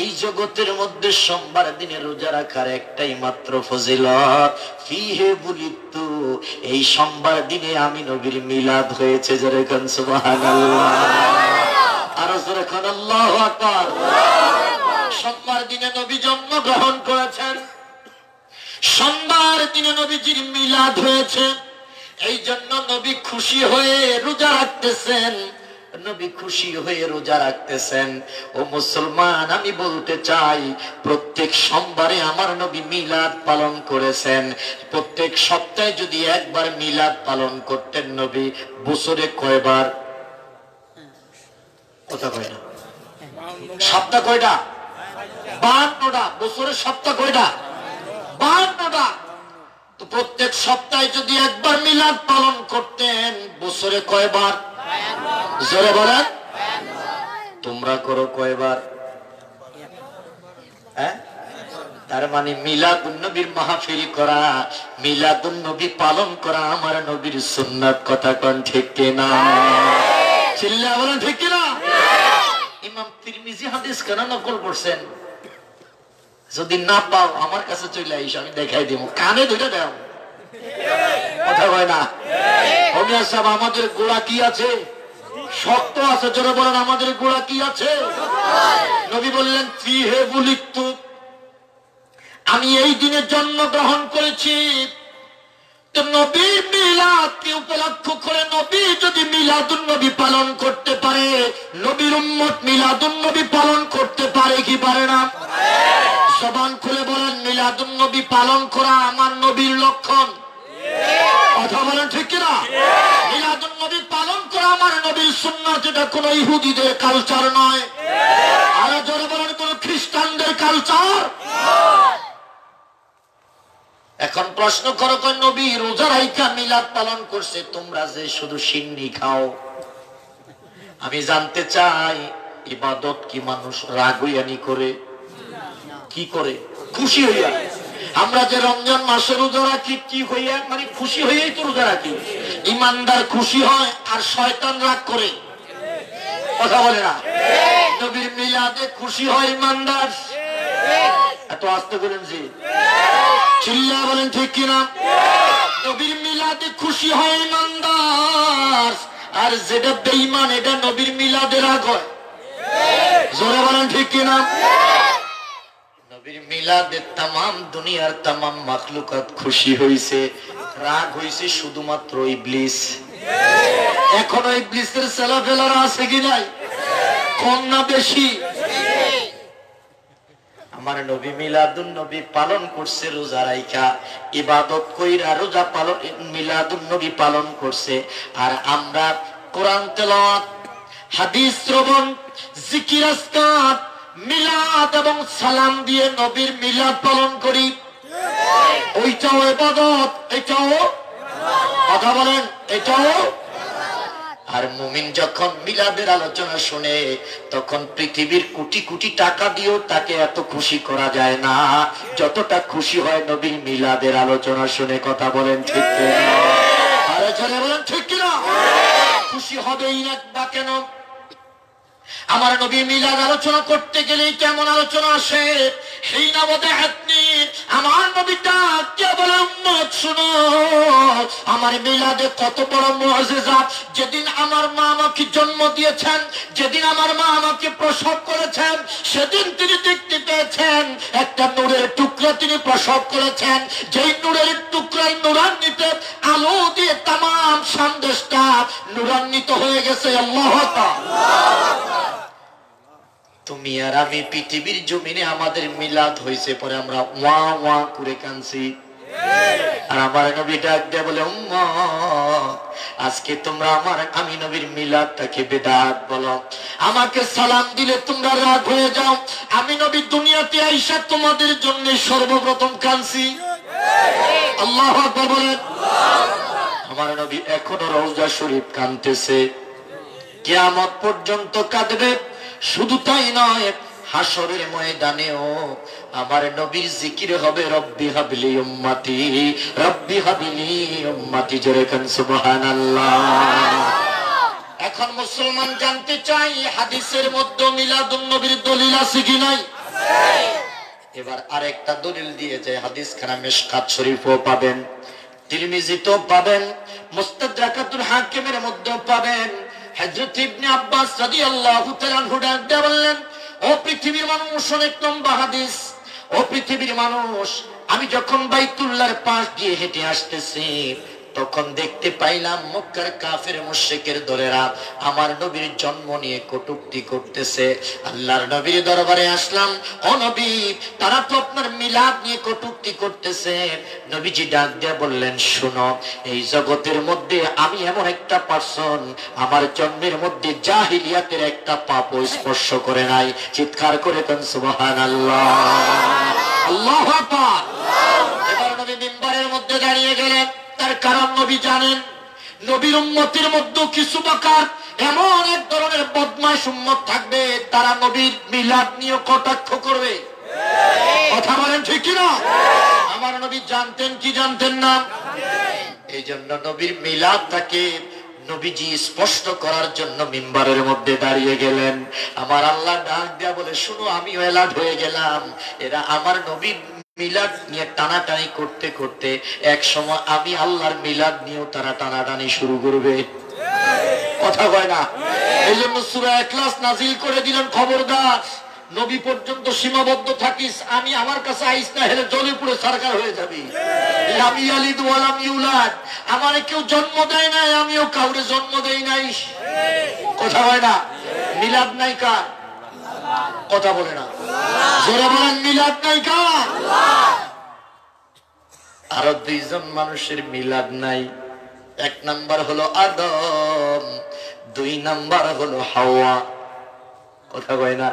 এই জগতের মধ্যে সোমবার দিনে রোজা রাখার একটাই মাত্র ফজিলত, ফিহে বুলিতু, এই সোমবার দিনে আমি নবীর মিলাদ হয়েছে। জোরে কোন সুবহানাল্লাহ। আর জোরে কোন আল্লাহু আকবার। সোমবার দিনে নবী জন্মগ্রহণ করেছেন, সোমবার দিনে নবীজির মিলাদ হয়েছে, এই জন্য নবী খুশি হয়ে রোজা রাখতেছেন, নবী খুশি হয়ে রোজা রাখতেছেন। ও মুসলমান, আমি বলতে চাই, প্রত্যেক সোমবারে আমার নবী মিলাদ পালন করেছেন। প্রত্যেক সপ্তাহে যদি একবার মিলাদ পালন করতেন নবী, বছরে কয়বার? কথা কয় না? সপ্তাহ কয়টা? 52টা। বছরে সপ্তাহ কয়টা? 52টা। তো প্রত্যেক সপ্তাহে যদি একবার মিলাদ পালন করতেন, বছরে কয়বার? জোরে বলেন। তোমরা করো কয়বার? হ্যাঁ, তার মানে মিলাদুন নবীর মাহফিল করা, মিলাদুন নবী পালন করা আমার নবীর সুন্নাত। কথা কোন ঠিক কিনা? চিল্লা বলেন ঠিক কিনা? ইমাম তিরমিজি হাদিস কেন নকল করছেন? যদি না পাও আমার কাছে চলে আইস, আমি দেখাই দিব, কানে ধরে দাও। কথা কয় না? সাহেব, আমাদের গোড়া কি আছে? শক্ত আছে। জোরে বলেন, আমাদের গোড়া কি আছে? নবী বললেন, ফিহে বুলিতু, আমি এই দিনে জন্মগ্রহণ করেছি। তো নবীর মিলাদকে উপলক্ষ করে নবী যদি মিলাদুন নবী পালন করতে পারে, নবীর উম্মত মিলাদুন নবী পালন করতে পারে কি পারে না? জবান খুলে বলেন, মিলাদুন নবী পালন করা আমার নবীর লক্ষণ। কথা বলেন ঠিক কিনা? মিলাদুন নবী পালন করা আমার নবীর সুন্নাত। এটা কোন ইহুদিদের কালচার নয়, আর জোরে বলেন, কোন খ্রিস্টানদের কালচার। এখন প্রশ্ন করো, কোন নবী রোজা রাইখা মিলাদ পালন করছে, তোমরা যে শুধু সিন্নি খাও। আমি জানতে চাই, ইবাদত কি মানুষ রাগ হইয়ানি করে? কি করে? খুশি হইয়া। আমরা যে রমজান মাসে রোজা রাখি, কি হইয়া? মানে খুশি হইয়াই তো রোজা রাখি। ইমানদার খুশি হয় আর শয়তান রাগ করে। কথা বলে না? নবীর মিলাদে খুশি হয় ইমানদার। এত আস্তে করেন জি, চিল্লা বলেন ঠিক কিনা? নবীর মিলাদে খুশি হয় ইমানদার, আর যেটা বেঈমান এটা নবীর মিলাদে রাগ হয়। জোরে বলেন ঠিক কিনা? নবীর মিলাদে তামাম দুনিয়ার তামাম মাখলুকাত খুশি হইছে, রাগ হইছে শুধুমাত্র ইবলিস। এখনো ইবলিসের ছেলেপেলারা আছে কি নাই? কম না বেশি? আমার নবী মিলাদুন নবী পালন করছে রোজা রাইখা, ইবাদত কইরা রোজা পালন, মিলাদুন নবী পালন করছে। আর আমরা কোরআন তেলাওয়াত, হাদিস শ্রবণ, জিকির আজকার, মিলাদ এবং সালাম দিয়ে নবীর মিলাদ পালন করি। ওইটাও ইবাদত, এটাও। কথা বলেন, এটাও। আর মুমিন যখন মিলাদের আলোচনা শুনে তখন পৃথিবীর কোটি কোটি টাকা দিয়েও তাকে এত খুশি করা যায় না যতটা খুশি হয় নবীর মিলাদের আলোচনা শুনে। কথা বলেন ঠিক কিনা? আরে জোরে বলেন ঠিক কিনা? খুশি হবেই না বা কেন? আমার নবী মিলাদ আলোচনা করতে গেলে কেমন আলোচনা আসে? হিনা ওয়াদাআতনি, আমার নবী ডাক দিয়ে বলে উম্মত শুনো, আমার মিলাদে কত বড় মুআজিজা। যেদিন আমার মা আমাকে জন্ম দিয়েছেন, যেদিন আমার মা আমাকে প্রসব করেছেন, সেদিন তিনি দেখতে পেয়েছেন একটা নূরের টুকরা তিনি প্রসব করেছেন। যেই নূরের টুকরায় নূরান্বিত আলো দিয়ে তামাম সন্দেশটা নূরান্বিত হয়ে গেছে। আল্লাহু আকবার। তুমি আর আমি পৃথিবীর জমিনে আমাদের মিলাদ হয়েছে, পরে আমরা ওয়া ওয়া করে কাঁদছি। আর আমার নবী ডাক দিয়ে বলে উম্মত, আজকে তোমরা আমি নবীর মিলাদটাকে বেদাত বলো, আমাকে সালাম দিলে তোমরা রাগ হয়ে যাও। আমি নবী দুনিয়াতে আইসা তোমাদের জন্য সর্বপ্রথম কাঁদছি। আল্লাহু আকবার বলেন। আমার নবী এখনো রওজা শরীফ কাঁদতেছে, কিয়ামত পর্যন্ত কাঁদবে। শুধু তাই নয়, হাসরের ময়দানেও আমার নবীর জিকির হবে রব্বি হাবলি উম্মতি, রব্বি হাবলি উম্মতি। জোরে কান সুবহানাল্লাহ। এখন মুসলমান জানতে চাই হাদিসের মধ্যে মিলাদুন নবীর দলিল আছে কি নাই? এবার আরেকটা দলিল দিয়ে যায়। হাদিস খানা মিশকাত শরীফও পাবেন, তিরমিজিতেও পাবেন, মুস্তাদরাকাতুল হাকিমের মধ্যেও পাবেন। হযরত ইবনে আব্বাস রাদিয়াল্লাহু তাআলা আনহু ডাক দিয়ে বললেন, ও পৃথিবীর মানুষ, অনেক লম্বা হাদিস। ও পৃথিবীর মানুষ, আমি যখন বাইতুল্লাহর পাশ দিয়ে হেঁটে আসতেছি তখন দেখতে পাইলাম মক্কার কাফের মুশরিকের দলেরা আমার নবীর জন্ম নিয়ে কটূক্তি করতেছে। আল্লাহর নবীর দরবারে আসলাম, ও নবী, তারা তো আপনার মিলাদ নিয়ে কটূক্তি করতেছে। নবীজি ডাক দিয়ে বললেন, শুনো, এই জগতের মধ্যে আমি এমন একটা পার্সন, আমার জন্মের মধ্যে জাহিলিয়াতের একটা পাপও স্পর্শ করে নাই। চিৎকার করে কোন সুবহানাল্লাহ, আল্লাহু আকবার। এবার নবী মিম্বারের মধ্যে দাঁড়িয়ে গেলেন। তার কারণ নবী জানেন, নবীর উম্মতের মধ্যে কিছু বাকার এমন এক ধরনের বদমাশ উম্মত থাকবে, তারা নবীর মিলাদ নিয়ে কটাক্ষ করবে। কথা বলেন ঠিক কিনা? আমার নবী জানতেন কি জানতেন না? এই জন্য নবীর মিলাদটাকে নবীজি স্পষ্ট করার জন্য মিম্বারের মধ্যে দাঁড়িয়ে গেলেন। আমার আল্লাহ ডাক দিয়া বলে, শুনো, আমিও এলার্ট হয়ে গেলাম। এরা আমার নবীর মিলাদ নিয়ে টানাটানি করতে করতে এক সময় আমি আল্লাহর মিলাদ নিয়েও তারা টানাটানি শুরু করবে। কথা কয় না? এই জন্য সূরা ইখলাস নাজিল করে দিলেন, খবরদার নবী পর্যন্ত সীমাবদ্ধ থাকিস, আমি আমার কাছে আইস না, হেলে জলে পুড়ে সরকার হয়ে যাবি। লাম ইয়ালিদ ওয়া লাম ইউলাদ, আমারে কেউ জন্ম দেয় নাই, আমিও কাউরে জন্ম দেই নাই। কথা কয় না? মিলাদ নাই কার? কথা বলে না, জোরে বলেন, মিলাদ নাই কার? আরো দুইজন মানুষের মিলাদ নাই। এক নাম্বার হলো আদম, দুই নাম্বার হলো হাওয়া। কথা কয় না?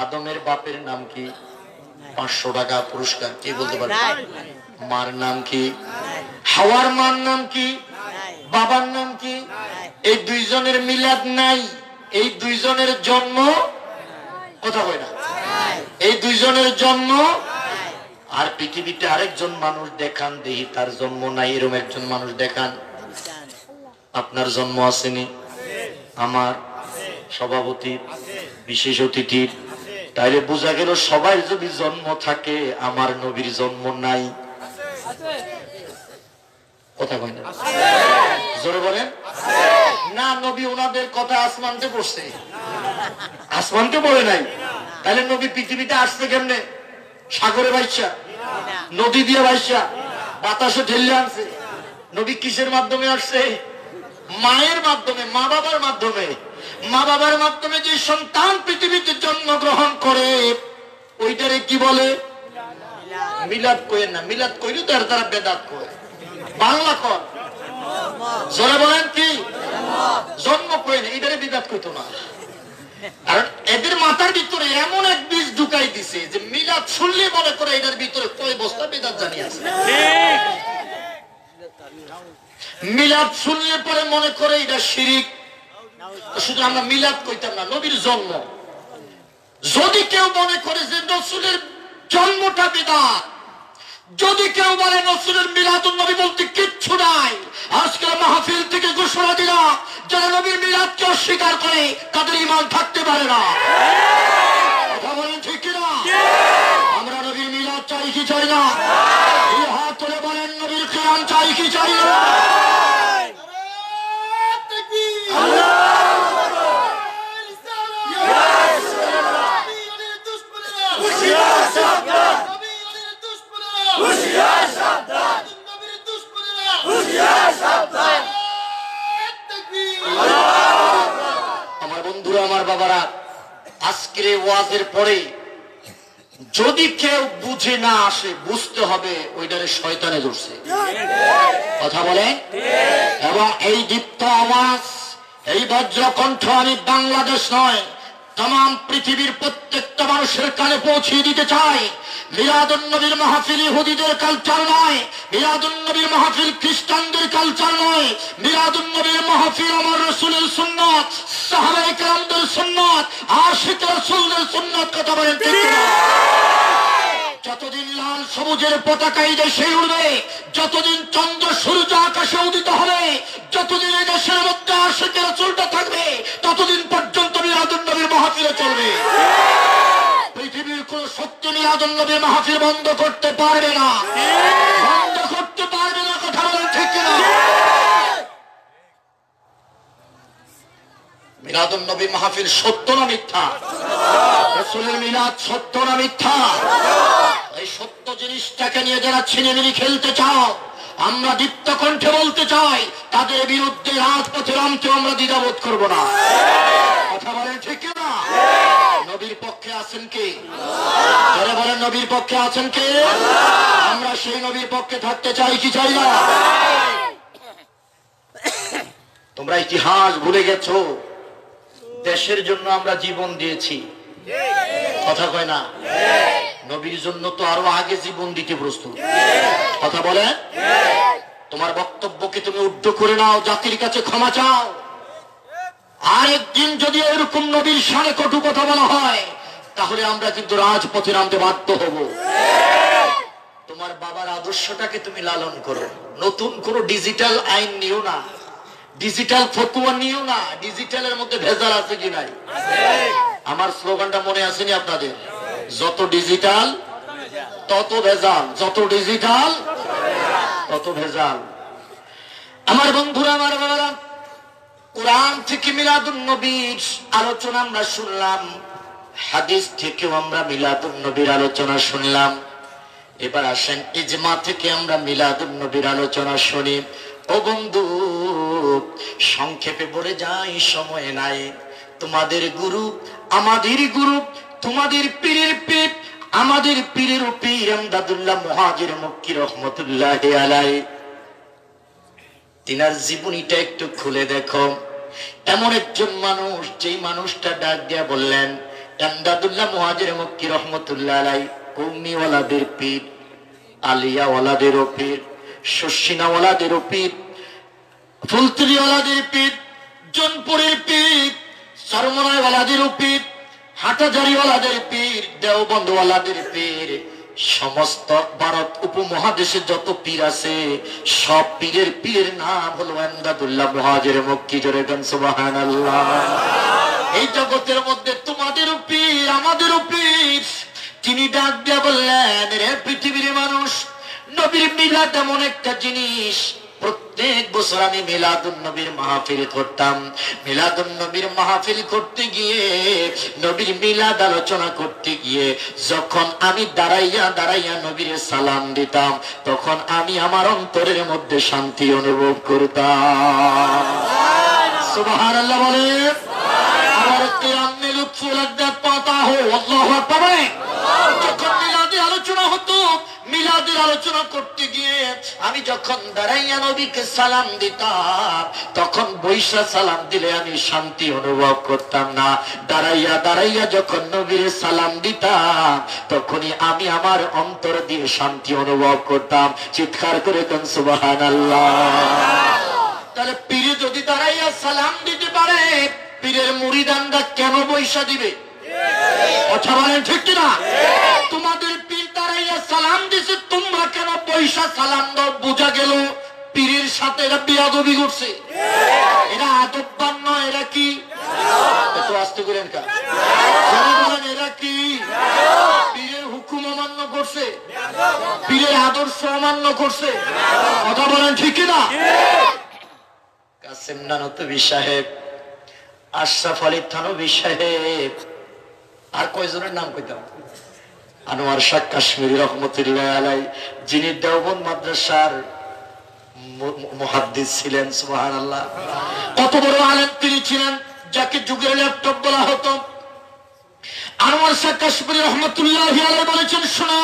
আদমের বাপের নাম কি? 500 টাকা পুরস্কার। কে বলতে পারবে? মার নাম কি? হাওয়ার মার নাম কি? বাবার নাম কি? এই দুইজনের মিলাদ নাই। এই দুইজনের জন্ম, কথা কয় না, এই দুইজনের জন্ম। আর পৃথিবীতে আরেকজন মানুষ দেখান, দেখি তার জন্ম নাই। এরকম একজন মানুষ দেখান। আপনার জন্ম আসেনি, আমার সভাপতির, বিশেষ অতিথির। তাইলে বোঝা গেল সবাই যদি জন্ম থাকে, আমার নবীর জন্ম নাই। কথা কয় না? জোরে বলেন না। নবী ওনাদের কথা আসমানতে পড়ছে, আসমানতে পড়ে নাই। তাহলে নবী পৃথিবীতে আসছে কেমনে? সাগরে বাইসা, নদী দিয়ে বাইসা, বাতাসে ঠেলে আনছে। নবী কিসের মাধ্যমে আসছে? মায়ের মাধ্যমে, মা বাবার মাধ্যমে। মা বাবার মাধ্যমে যে সন্তান পৃথিবীতে জন্মগ্রহণ করে, ওইটারে কি বলে? মিলাদ কই না। মিলাদ কইলে তো তারা বেদাত কয়। বাংলা কর, জোরে বলেন কি? জন্ম কই না, এটারে বিদাত কইতো না। কারণ এদের মাথার ভিতরে এমন এক বীজ ঢুকাই দিছে যে মিলাদ শুনলে মনে করে এটার ভিতরে কয় বস্তা বিদাত জানি আছে। মিলাদ শুনলে পরে মনে করে এটা শিরিক। শুধু আমরা মিলাদ কইতাম না, নবীর জন্ম। যদি কেউ মনে করে যে রাসূলের জন্মটা বিদআত, যদি কেউ বলে রাসূলের মিলাদুন নবী বলতে কিচ্ছু নাই, আজকের মাহফিল থেকে ঘোষণা দিলাম যারা নবীর মিলাদকে অস্বীকার করে তাদের ঈমান থাকতে পারে না। কথা বলেন ঠিক কিনা? আমরা নবীর মিলাদ চাই কি চাই না? এই হাত তুলে বলেন নবীর কিয়াম চাই কি চাই না? আমার বন্ধুরা, আমার বাবারা, আজকের ওয়াজের পরে যদি কেউ বুঝে না আসে, বুঝতে হবে ওইটারে শয়তানে ধরছে। কথা বলেন। এবং এই দীপ্ত আওয়াজ, এই বজ্রকণ্ঠ আমি বাংলাদেশ নয় তাম পৃথিবীর প্রত্যেকটা মানুষের কানে পৌঁছিয়ে দিতে চাই। মিলাদুন নবীর মাহফিল ইহুদিদের কালচার নয়, মিলাদুন নবীর মাহফিল খ্রিস্টানদের কালচার নয়, মিলাদুন নবীর মাহফিল আমার রাসূলের সুন্নাত, সাহাবায়ে কেরামদের সুন্নাত, আশিক রাসূলদের সুন্নাত। কথা বলেন ঠিক কিনা? যতদিন লাল সবুজের পতাকা এই দেশে উড়বে, যতদিন চন্দ্র সূর্য আকাশে উদিত হবে, যতদিন এই দেশের মধ্যে আশিক রাসূলটা থাকবে, ততদিন পর্যন্ত মিলাদুন নবীর মাহফিল চলবে। পৃথিবীর কোন শক্তি মিলাদুন নবীর মাহফিল বন্ধ করতে পারবে না, বন্ধ করতে পারবে না। কথা বলেন ঠিক কিনা? মিলাদুন নবীর মাহফিল সত্য না মিথ্যা? রাসূলের মিলাদ সত্য না মিথ্যা? এই সত্য জিনিসটাকে নিয়ে যারা ছিনিমিনি খেলতে চাও, আমরা দীপ্ত কণ্ঠে বলতে চাই, তাদের বিরুদ্ধে রাজপথে নামতে আমরা দ্বিধাবোধ করব না। কথা বলেন ঠিক কিনা? নবীর পক্ষে আছেন কে? যারা বলেন নবীর পক্ষে আছেন কে? আমরা সেই নবীর পক্ষে থাকতে চাই কি চাই না? তোমরা ইতিহাস ভুলে গেছো, দেশের জন্য আমরা জীবন দিয়েছি। কথা কয় না? নবীর জন্য তো আরো আগে জীবন দিতে প্রস্তুত। কথা বলে। তোমার বক্তব্যকে তুমি উদ্ধ করে নাও, জাতির কাছে ক্ষমা চাও। আরেকদিন যদি এরকম নবীর শানে কটু কথা বলা হয়, তাহলে আমরা কিন্তু রাজপথে নামতে বাধ্য হব। তোমার বাবার আদর্শটাকে তুমি লালন করো, নতুন কোন ডিজিটাল আইন নিও না, ডিজিটাল ফতুয়া নিও না। ডিজিটালের মধ্যে ভেজাল আছে কি নাই? আমার স্লোগানটা মনে আসেনি আপনাদের? যত ডিজিটাল তত ভেজাল, যত ডিজিটাল তত ভেজাল। আমার বন্ধুরা, আমার বাবারা, কোরআন থেকে মিলাদুন নবীর আলোচনা আমরা শুনলাম, হাদিস থেকেও আমরা মিলাদুন নবীর আলোচনা শুনলাম। এবার আসেন ইজমা থেকে আমরা মিলাদুন নবীর আলোচনা শুনি। ও বন্ধু, সংক্ষেপে বলে যাই, সময় নাই। তোমাদের গুরু, আমাদের গুরু, তোমাদের পীরের পীর, আমাদের পীরের পীর এমদাদুল্লাহ মুহাজির মক্কি রহমতুল্লাহি আলাইহি, তিনার জীবনীটা একটু খুলে দেখো। এমন একজন মানুষ, যেই মানুষটা ডাক দিয়া বললেন, এমদাদুল্লাহ মুহাজির মক্কি রহমতুল্লাহি আলাইহি কওমিওয়ালাদের পীর, আলিয়াওয়ালাদেরও পীর, শশিনাওয়ালাদেরও পীর, ফুলতলিওয়ালাদের পীর, জনপুরের পীর, চরমনাইওয়ালাদেরও পীর, হাটাজারিওয়ালাদের পীর, দেওবন্দওয়ালাদের পীর, সমস্ত ভারত উপমহাদেশে যত পীর আছে, সব পীরের পীরের নাম হলো এমদাদুল্লাহ মুহাজির মক্কি। জোরে গান সুবহানাল্লাহ। এই জগতের মধ্যে তোমাদেরও পীর, আমাদেরও পীর। তিনি ডাক দিয়া বললেন, রে পৃথিবীর মানুষ, নবীর মিলাদ এমন একটা জিনিস, প্রত্যেক বছর আমি মিলাদুন নবীর মাহফিল করতাম। মিলাদুন নবীর মাহফিল করতে গিয়ে, নবীর মিলাদ আলোচনা করতে গিয়ে, যখন আমি দাঁড়াইয়া দাঁড়াইয়া নবীর সালাম দিতাম, তখন আমি আমার অন্তরের মধ্যে শান্তি অনুভব করতাম। সুবহানাল্লাহ বলে। আমার কিয়ামে লুৎফুল আদাত পাতা হো, আল্লাহু আকবার। যখন মিলাদের আলোচনা হতো, মিলাদের আলোচনা করতে গিয়ে আমি যখন দাঁড়াইয়া নবীকে সালাম দিতাম, তখন বৈশা সালাম দিলে আমি শান্তি অনুভব করতাম না। দাঁড়াইয়া দাঁড়াইয়া যখন নবীর সালাম দিতাম, তখনই আমি আমার অন্তর দিয়ে শান্তি অনুভব করতাম। চিৎকার করে কোন সুবহানাল্লাহ। তাহলে পীরে যদি দাঁড়াইয়া সালাম দিতে পারে, পীরের মুরিদানরা কেন পয়সা দিবে? কথা বলেন ঠিক কিনা? তোমাদের পীর দাঁড়াইয়া সালাম দিছে, তোমরা কেন পয়সা সালাম দাও? বোঝা গেল পীরের সাথে এরা বেয়াদবি করছে। এরা আদববান নয়, এরা কি? এত আস্তে করেন কা, এরা কি? পীরের হুকুম অমান্য করছে, পীরের আদর্শ অমান্য করছে। কথা বলেন ঠিক কিনা? কাসেম নানতবী সাহেব, আশরাফ আলী থানভী সাহেব, আর কয়জনের নাম কইতাম, আনোয়ার শাহ কাশ্মীরি রহমতুল্লাহ আলাই, যিনি দেওবন্দ মাদ্রাসার মুহাদ্দিস ছিলেন। সুবহানাল্লাহ, কত বড় আলেম তিনি ছিলেন, যাকে যুগের ল্যাপটপ বলা হতো। আনোয়ার শাহ কাশ্মীরি রহমতুল্লাহ আলাই বলেছেন, শোনো,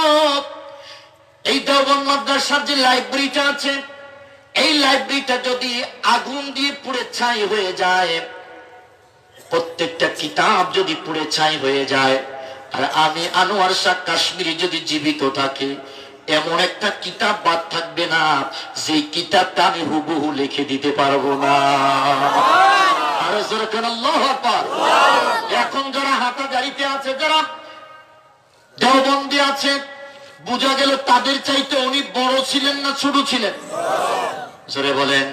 এই দেওবন্দ মাদ্রাসার যে লাইব্রেরিটা আছে, এই লাইব্রেরিটা যদি আগুন দিয়ে পুড়ে ছাই হয়ে যায়, প্রত্যেকটা কিতাব যদি পুড়ে ছাই হয়ে যায়, আর আমি আনোয়ার শাহ কাশ্মীরি যদি জীবিত থাকি, এমন একটা কিতাব বাদ থাকবে না যে কিতাবটা আমি হুবহু লিখে দিতে পারবো না। আর যখন আল্লাহু আকবার, এখন যারা হাটাজারিতে আছে, যারা দেওবন্দি আছে, বোঝা গেল তাদের চাইতে উনি বড় ছিলেন না ছোট ছিলেন? জোরে বলেন।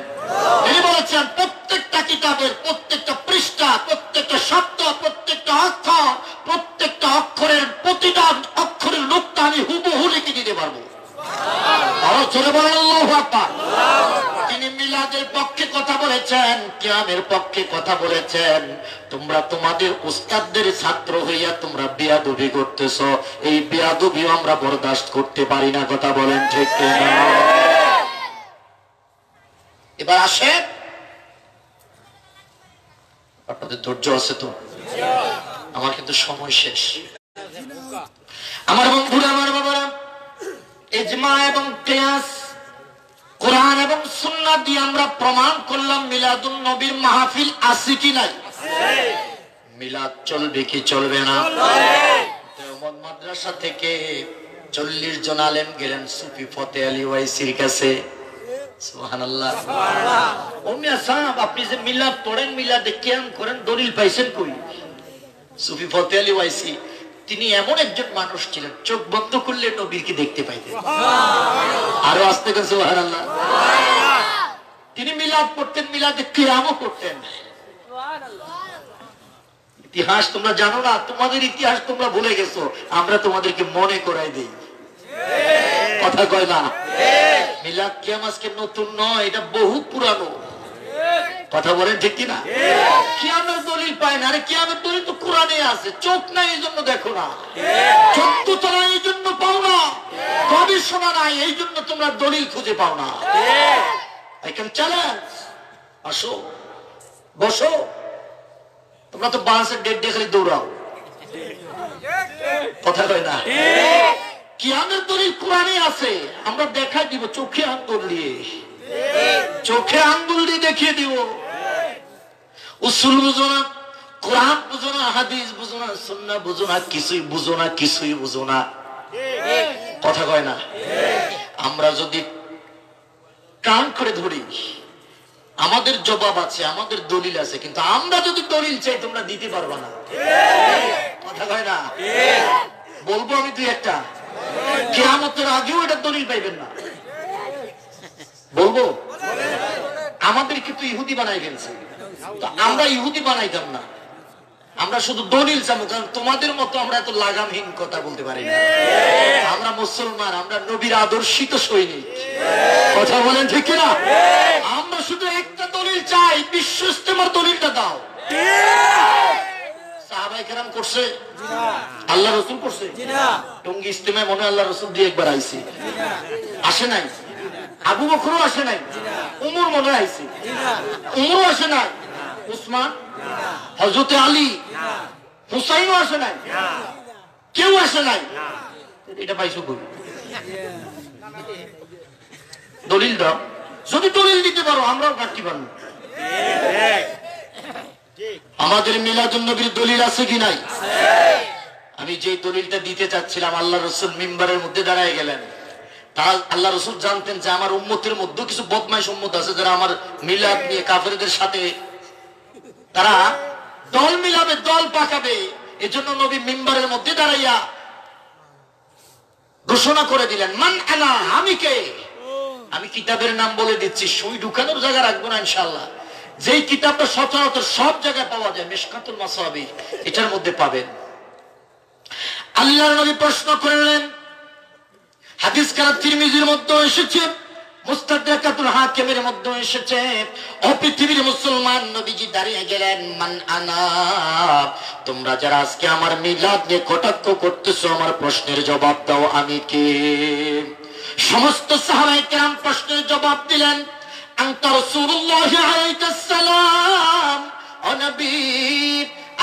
তিনি বলেছেন প্রত্যেকটা কিতাবের প্রত্যেকটা পৃষ্ঠা, প্রত্যেকটা শব্দ, প্রত্যেকটা অক্ষর, প্রত্যেকটা অক্ষরের প্রতিটা অক্ষরের নোকটা আমি হুবহু লিখে দিতে পারবো। আরো জোরে বলেন আল্লাহু আকবার। তিনি মিলাদের পক্ষে কথা বলেছেন, কিয়ামের পক্ষে কথা বলেছেন। তোমরা তোমাদের উস্তাদদের ছাত্র হইয়া তোমরা বেয়াদবি করতেছো, এই বেয়াদবিও আমরা বরদাস্ত করতে পারি না। কথা বলেন ঠিক কিনা? এবার আসে, আপনাদের ধৈর্য আছে তো? আমার কিন্তু সময় শেষ। আমার বন্ধুরা, আমার বাবারা, ইজমা এবং কিয়াস, কোরআন এবং সুন্নাহ দিয়ে আমরা প্রমাণ করলাম মিলাদুন নবীর মাহফিল আছে কি নাই? মিলাদ চলবে কি চলবে না? দেওবন্দ মাদ্রাসা থেকে 40 জন আলেম গেলেন সুফি ফতে আলী ওয়াইসির কাছে। সুবহানাল্লাহ। ও মিয়া সাহেব, আপনি যে মিলাদ পড়েন, মিলাদে কিয়াম করেন, দলিল পাইছেন কই? সুফি ফতে আলী ওয়াইসি তিনি এমন একজন মানুষ ছিলেন, চোখ বন্ধ করলে নবীকে দেখতে পাইতেন। আরো আস্তে করে সুবহানাল্লাহ। তিনি মিলাদ পড়তেন, মিলাদে কিয়ামও করতেন। ইতিহাস তোমরা জানো না, তোমাদের ইতিহাস তোমরা ভুলে গেছো, আমরা তোমাদেরকে মনে করাই দেই। কথা কয় না? মিলাদ কিয়াম আজকে নতুন নয়, এটা বহু পুরানো। কথা বলেন ঠিক কিনা? কিয়ামের দলিল পায় না। আরে কিয়ামের দলিল তো কোরআনে আছে। চোখ নাই এই জন্য দেখো না, চক্ষু তো নাই এই জন্য পাও না, গবেষণা নাই এই জন্য তোমরা দলিল খুঁজে পাও না। আই ক্যান চ্যালেঞ্জ, আসো বসো। তোমরা তো বাসের ডেট দেখে দৌড়াও। কথা কয় না? কিয়ামের দলিল কোরআনে আছে, আমরা দেখাই দিব চোখে আঙ্গুল দিয়ে, চোখে আঙ্গুল দিয়ে দেখিয়ে দিব। উসুল বুঝো না, কোরআন বুঝো না, হাদিস বুঝো না, সুন্নাহ বুঝো না, কিছুই বুঝো না, কিছুই বুঝো না। কথা কয় না? আমরা যদি কান করে ধরি, আমাদের জবাব আছে, আমাদের দলিল আছে, কিন্তু আমরা যদি দলিল চাই তোমরা দিতে পারবা না। কথা কয় না? বলবো আমি দুই একটা, কিয়ামতের আগেও এটা দলিল পাইবেন না। বলবো আমাদের কিন্তু ইহুদি বানাই ফেলছে, তো আমরা ইহুদি বানাইতাম না, আমরা শুধু দলিল চাবো। কারণ তোমাদের মতো আমরা এত লাগামহীন কথা বলতে পারি না। আমরা মুসলমান, আমরা নবীর আদর্শিত সৈনিক। কথা বলেন ঠিক কিনা? আমরা শুধু একটা দলিল চাই, বিশ্ব ইস্তেমার দলিলটা দাও। সাহাবায়ে কেরাম করছে, আল্লাহ রাসূল করছে। টঙ্গী ইস্তেমায় মনে আল্লাহ রাসূল দিয়ে একবার আইছে, আসে নাই? আবু বকরও আসে নাই? উমর মনে আইছে? উমরও আসে নাই? উসমান, হযরত আলী, হুসাইনও আসে নাই? কেউ আসে নাই। এটা পাইছো কই? দলিল দাও। যদি দলিল দিতে পারো আমরাও কাটতে পারবো। আমাদের মিলাদুন নবীর দলিল আছে কি নাই? আমি যে দলিলটা দিতে চাচ্ছিলাম, আল্লাহ রাসূল মিম্বারের মধ্যে দাঁড়ায় গেলেন, তারা আল্লাহ রাসূল জানতেন যে আমার উম্মতের মধ্যে কিছু বদমাইশ উম্মত আছে যারা আমার মিলাদ নিয়ে কাফেরদের সাথে তারা দল মিলাবে, দল পাকাবে। এজন্য নবী মিম্বারের মধ্যে দাঁড়াইয়া ঘোষণা করে দিলেন, মান আনা, আমি কে? আমি কিতাবের নাম বলে দিচ্ছি, সুই ঢুকানোর জায়গা রাখবো না ইনশাআল্লাহ। যেই কিতাবটা সচরাচর সব জায়গায় পাওয়া যায়, মিশকাতুল মাসাবিহ, এটার মধ্যে পাবেন। আল্লাহর নবী প্রশ্ন করলেন, হাদিস কারা তিরমিজির মধ্যে এসেছে, মুস্তাদরাকাতুল হাকিমের মধ্যে এসেছে। ও পৃথিবীর মুসলমান, নবীজি দাঁড়িয়ে গেলেন, মান আনা, তোমরা যারা আজকে আমার মিলাদ নিয়ে কটাক্ষ করতেছো, আমার প্রশ্নের জবাব দাও, আমি কে? সমস্ত সাহাবায়ে কেরাম প্রশ্নের জবাব দিলেন, আনতা রাসূলুল্লাহ আলাইহিস সালাম, ও নবী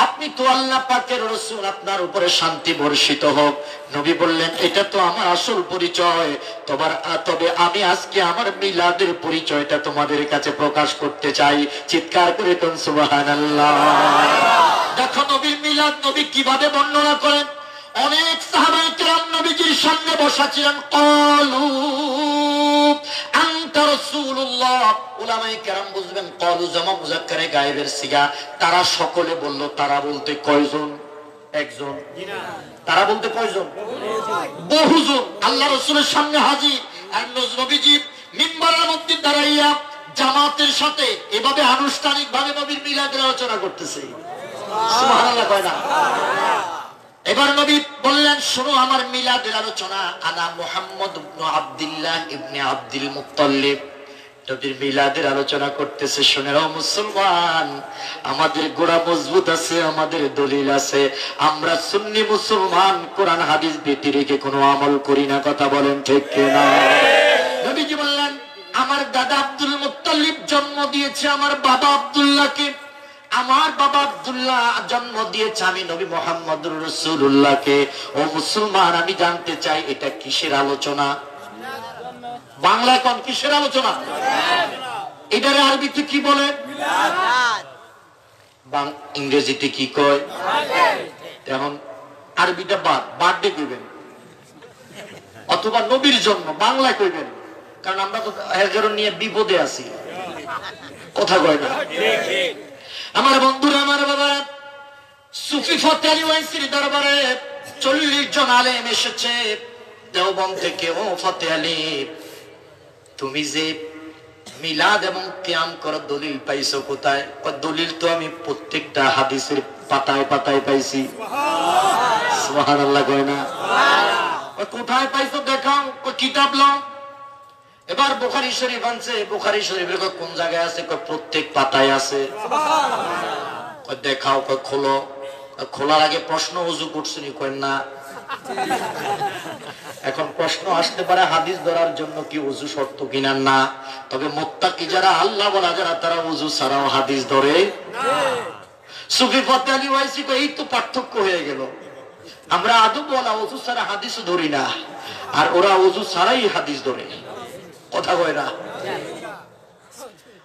আপনি তো আল্লাহ পাকের রাসূল, আপনার উপরে শান্তি বর্ষিত হোক। নবী বললেন, এটা তো আমার আসল পরিচয়, তবে আমি আজকে আমার মিলাদের পরিচয়টা তোমাদের কাছে প্রকাশ করতে চাই। চিৎকার করে কোন সুবহানাল্লাহ। দেখো নবীর মিলাদ নবী কিভাবে বর্ণনা করেন। অনেক সাহাবায়ে কেরাম নবীজির সামনে বসা ছিলেন, ক্বালু আনতা রাসূলুল্লাহ। উলামায়ে কেরাম বুঝবেন ক্বালু জামা মুযাক্কারে গায়েবের সিগা। তারা সকলে বলল, তারা বলতে কয়জন? একজন। তারা বলতে কয়জন? বহুজন। আল্লাহ রাসূলের সামনে হাজির, আর নবীজি মিম্বারের মধ্যে দাঁড়াইয়া জামাতের সাথে এভাবে আনুষ্ঠানিকভাবে নবীর মিলাদের আলোচনা করতেছে। সুবহানাল্লাহ কয় না? এবার নবী বললেন, শোনো আমার মিলাদের আলোচনা। আনা মুহাম্মদ ইবনে আব্দুল্লাহ ইবনে আব্দুল মুত্তালিব। নবীর মিলাদের আলোচনা করতেছে। শুনে নাও মুসলমান, আমাদের গোড়া মজবুত আছে, আমাদের দলিল আছে। আমরা সুন্নি মুসলমান, কোরআন হাদিস ব্যতি রেখে কোনো আমল করি না। কথা বলেন ঠিক কিনা? নবীজি বললেন, আমার দাদা আব্দুল মুত্তালিব জন্ম দিয়েছে আমার বাবা আব্দুল্লাহকে। আমার বাবা আব্দুল্লাহ জন্ম দিয়েছে আমি নবী মুহাম্মদুর রাসূলুল্লাহকে। ও মুসলমান, আমি জানতে চাই এটা কিসের আলোচনা? বাংলা কোন কিসের আলোচনা? এটারে আরবিতে কি বলে? ইংরেজিতে কি কয়? এখন আরবিটা বার্থডে কইবেন, অথবা নবীর জন্ম বাংলা কইবেন, কারণ আমরা তো এগারো নিয়ে বিপদে আছি। কথা কয় না? আমার বন্ধুরা, আমার বাবা, সুফি ফতেহ আলী ওয়াইসির দরবারে 40 জন আলেম এসেছে দেওবন্দ থেকে। ও ফতেহ আলী, তুমি যে মিলাদ এবং কিয়াম করার দলিল পাইছো কোথায়? দলিল তো আমি প্রত্যেকটা হাদিসের পাতায় পাতায় পাইছি। সুবহানাল্লাহ কয় না? কোথায় পাইছো দেখাও, কিতাব লাও। এবার বুখারী শরীফ আনছে, বুখারী শরীফের কোন জায়গায় আছে? প্রত্যেক পাতায় আছে। দেখাও, খোলো। খোলার আগে প্রশ্ন, ওযু করছনি? কয় না। এখন প্রশ্ন আসতে পারে, হাদিস ধরার জন্য কি ওযু শর্ত কিনা? না। তবে মুত্তাকি যারা, আল্লাহ বলা যারা, তারা ওযু ছাড়াও হাদিস ধরে না। সুফি ফতেহ আলী ওয়াইসি কয়, এই তো পার্থক্য হয়ে গেল। আমরা আদব বলা ওযু ছাড়া হাদিস ধরি না, আর ওরা ওযু ছাড়াই হাদিস ধরে। কথা কয় না?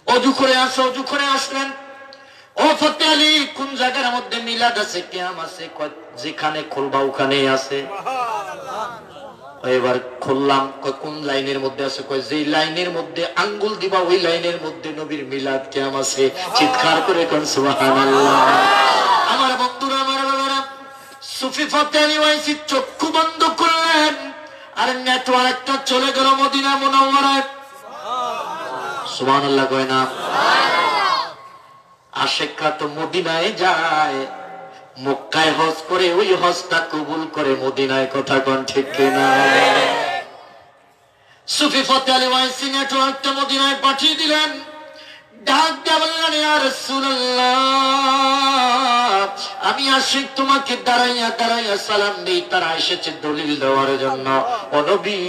ওযু করে আসো, ওযু করে আসলেন। ও ফতেহ আলী, কোন জায়গার মধ্যে মিলাদ আছে, কিয়াম আছে? যেখানে খুলবা ওখানেই আছে। এবার খুললাম, কোন লাইনের মধ্যে আছে? যে লাইনের মধ্যে আঙ্গুল দিবা ওই লাইনের মধ্যে নবীর মিলাদ কিয়াম আছে। চিৎকার করে কোন সুবহানাল্লাহ। আমার বন্ধুরা, আমার বাবারা, সুফি ফতেহ আলী ওয়াইসি চক্ষু বন্ধ করলেন, আর নেটওয়ার্কটা চলে গেল মদিনা মুনাওয়ারায়। সুবহানাল্লাহ কয় না? আশেকরা তো মদিনায় যায়, মক্কায় হজ করে, ওই হজটা কবুল করে মদিনায়। কথা কোন ঠিক কিনা? সুফি ফতেহ আলী ওয়াইসি নেটওয়ার্কটা মদিনায় পাঠিয়ে দিলেন। ডাক দিয়ে বললেন, ইয়া রাসূলুল্লাহ, আমি আশিক তোমাকে দাঁড়াইয়া দাঁড়াইয়া সালাম দেই। তারা এসেছে দলিল দেওয়ার জন্য। ও নবী,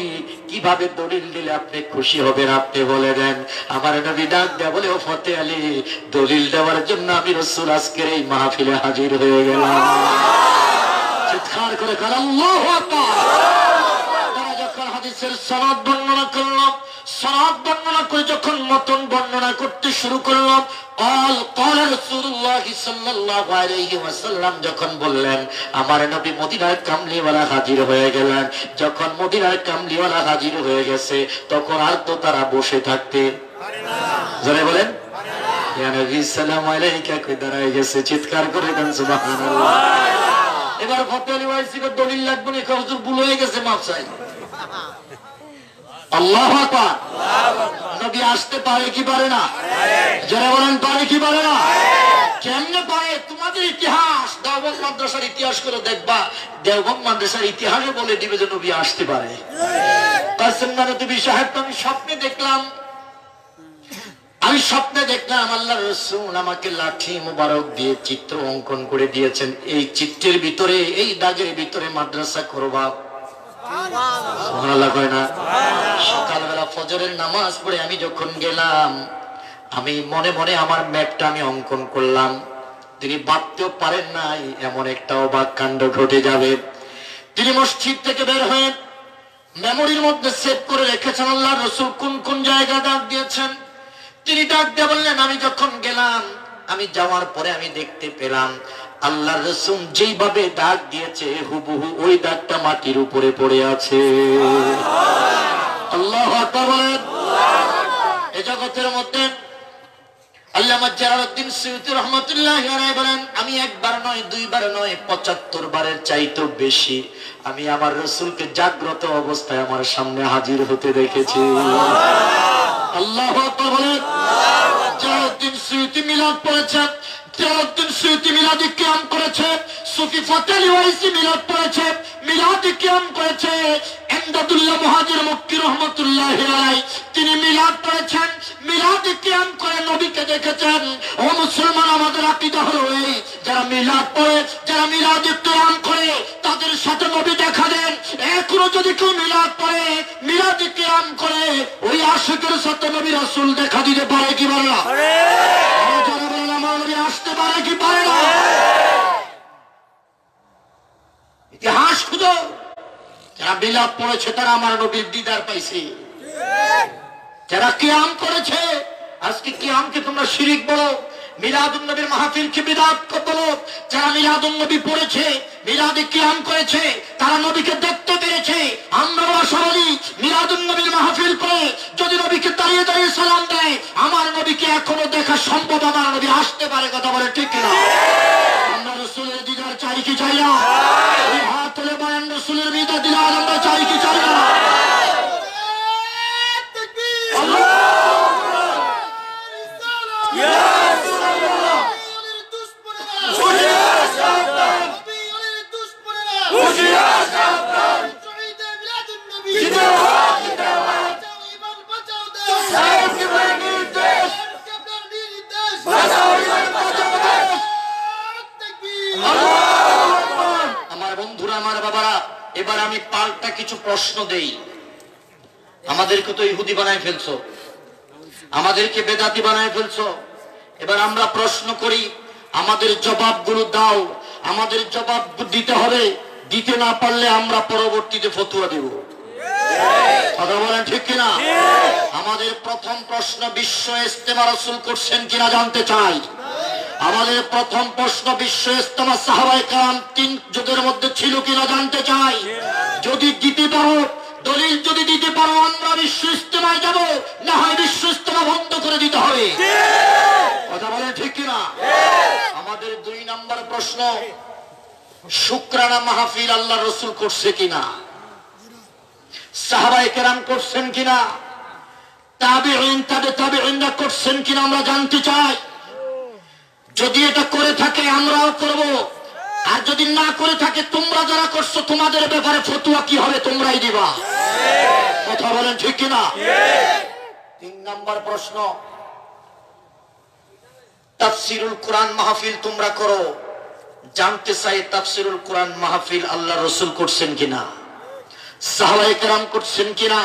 কিভাবে দলিল দিলে আপনি খুশি হবেন আপনি বলে দেন। আমার নবী ডাক দিয়ে বলে, ও ফতেহ আলী, দলিল দেওয়ার জন্য আমি রাসূল আজকের এই মাহফিলে হাজির হয়ে গেলাম। চিৎকার করে কাল আল্লাহু আকবার। তারা যখন হাদিসের সনদ বর্ণনা করল, সনদ বর্ণনা করে যখন মতন বর্ণনা করতে শুরু করলাম, قال رسول الله صلى الله عليه وسلم যখন বললেন আমার নবী মদিনার কামলিওয়ালা হাজির হয়ে গেলেন। যখন মদিনার কামলিওয়ালা হাজির হয়ে গেছে তখন আর তো তারা বসে থাকতে পারে না। জোরে বলেন ইয়া নবী সালাম আলাইকা কই দাঁড়ায় গেছে, চিৎকার করে দেন সুবহানাল্লাহ। এবার ফতোয়ালি ওয়াইসিকে দলিল লাগবে না, হুজুর ভুল হয়ে গেছে, মাফ চাই। আল্লাহু আকবার। নবী আসতে পারে কি পারে না? যারা বলেন পারে কি পারে না? কেমনে পারে? তোমাদের ইতিহাস, দেওবন্দ মাদ্রাসার ইতিহাস করে দেখবা, দেওবন্দ মাদ্রাসার ইতিহাসে বলে দিবে যে নবী আসতে পারে। কাসেম নানতুবি সাহেব, আমি স্বপ্নে দেখলাম আল্লাহ রাসূল আমাকে লাঠি মোবারক দিয়ে চিত্র অঙ্কন করে দিয়েছেন। এই চিত্রের ভিতরে, এই দাগের ভিতরে মাদ্রাসা করবা। সুবহানাল্লাহ কয় না? সকালবেলা ফজরের নামাজ পড়ে আমি যখন গেলাম, আমি মনে মনে আমার ম্যাপটা আমি অঙ্কন করলাম। তিনি ভাবতেও পারেন নাই এমন একটা অবাক কাণ্ড ঘটে যাবে। তিনি মসজিদ থেকে বের হয়ে মেমোরির মধ্যে সেভ করে রেখেছেন আল্লাহ রাসূল কোন কোন জায়গা ডাক দিয়েছেন। তিনি ডাক দিয়ে বললেন, আমি যখন গেলাম, আমি যাওয়ার পরে আমি দেখতে পেলাম আল্লাহ রাসূল যেইভাবে ডাক দিয়েছে হুবহু ওই ডাকটা মাটির উপরে পড়ে আছে। আল্লাহু আকবার বলেন। এই জগতের মধ্যে আল্লামা জালালউদ্দিন সুয়ুতী রাহমাতুল্লাহি আলাইহি বলেন, আমি একবার নয়, দুইবার নয়, ৭৫ বারের চাইতেও বেশি আমি আমার রাসূলকে জাগ্রত অবস্থায় আমার সামনে হাজির হতে দেখেছি। আল্লাহু আকবার বলেন। জালালউদ্দিন সুয়ুতী মিলাদ পড়েছেন, জালালউদ্দিন সুয়ুতী মিলাদে কিয়াম করেছে, সুফি ফতোয়ালি ওয়াইসি মিলাদ পড়েছে, মিলাদে কিয়াম করেছে। ইমদাদুল্লাহ মুহাজির মক্কি রাহমাতুল্লাহি আলাইহি তিনি মিলাদ পড়েছেন, মিলাদে কিয়াম করে নবীকে দেখেছেন। ও মুসলমান, আমাদের আকীদা হলো এই, যারা মিলাদ পড়ে, যারা মিলাদে কিয়াম করে তাদের সাথে নবী দেখা দেন। এখনো যদি কেউ মিলাদ পড়ে, মিলাদে কিয়াম করে, ওই আশিকের সাথে নবী রাসূল দেখা দিতে পারে কি পারে না? যারা বলেন আমার নবী আসতে পারে কি পারে না? ইতিহাস খুঁজো, যারা মিলাদ পড়েছে তারা আমার নবীর দিদার পাইছে। যারা কিয়াম করেছে, আজকে কিয়ামকে তোমরা শিরিক বলো, মিলাদুন নবীর মাহফিলকে বিদআত বলো। যারা মিলাদুন নবী পড়েছে, মিলাদে কিয়াম করেছে, তারা নবীকে দেখতে পেরেছে। আমরাও আশাবাদী, মিলাদুন নবীর মাহফিল করে যদি নবীকে দাঁড়িয়ে দাঁড়িয়ে সালাম দেয়, আমার নবীকে এখনো দেখা সম্ভব, আমার নবী আসতে পারে। কথা বলে ঠিক কিনা? আমরা রাসূলের দিদার চাই কি চাই না? এই হাত তুলে বলেন, রাসূলের দিদার আমরা চাই কি চাই না? আমার বন্ধুরা, আমার বাবারা, এবার আমি পাল্টা কিছু প্রশ্ন দেই। আমাদেরকে তো ইহুদি বানায় ফেলছো, আমাদেরকে বেদাতি বানায় ফেলছো। এবার আমরা প্রশ্ন করি, আমাদের জবাবগুলো দাও। আমাদের জবাব দিতে হবে, দিতে না পারলে আমরা পরবর্তীতে ফতোয়া দেব। কথা বলেন ঠিক কিনা? আমাদের প্রথম প্রশ্ন, বিশ্ব ইজতেমা রাসূল করছেন কিনা জানতে চাই। আমাদের প্রথম প্রশ্ন, বিশ্ব ইজতেমা সাহাবায়ে কেরাম ৩ যুগের মধ্যে ছিল কিনা জানতে চাই। যদি দিতে পারো, দলিল যদি দিতে পারো, আমরা বিশ্ব ইজতেমায় যাব, না হয় বিশ্ব ইজতেমা বন্ধ করে দিতে হবে। কথা বলেন ঠিক কিনা? আমাদের ২ নম্বর প্রশ্ন, শুকরানা মাহফিল আল্লাহ রাসূল করছে কিনা, সাহাবায়ে কেরাম করছেন কিনা, তাবেঈন তাবেঈনরা করছেন কিনা আমরা জানতে চাই। যদি এটা করে থাকে আমরাও করব, আর যদি না করে থাকে তোমরা যারা করছো তোমাদের ব্যাপারে ফতোয়া কি হবে তোমরাই দিবা। কথা বলেন ঠিক কিনা? ৩ নম্বর প্রশ্ন, তাফসীরুল কোরআন মাহফিল তোমরা করো, জানতে চাই তাফসীরুল কোরআন মাহফিল আল্লাহ রাসূল করছেন কিনা, সাহাবায়ে কেরাম করছেন কিনা,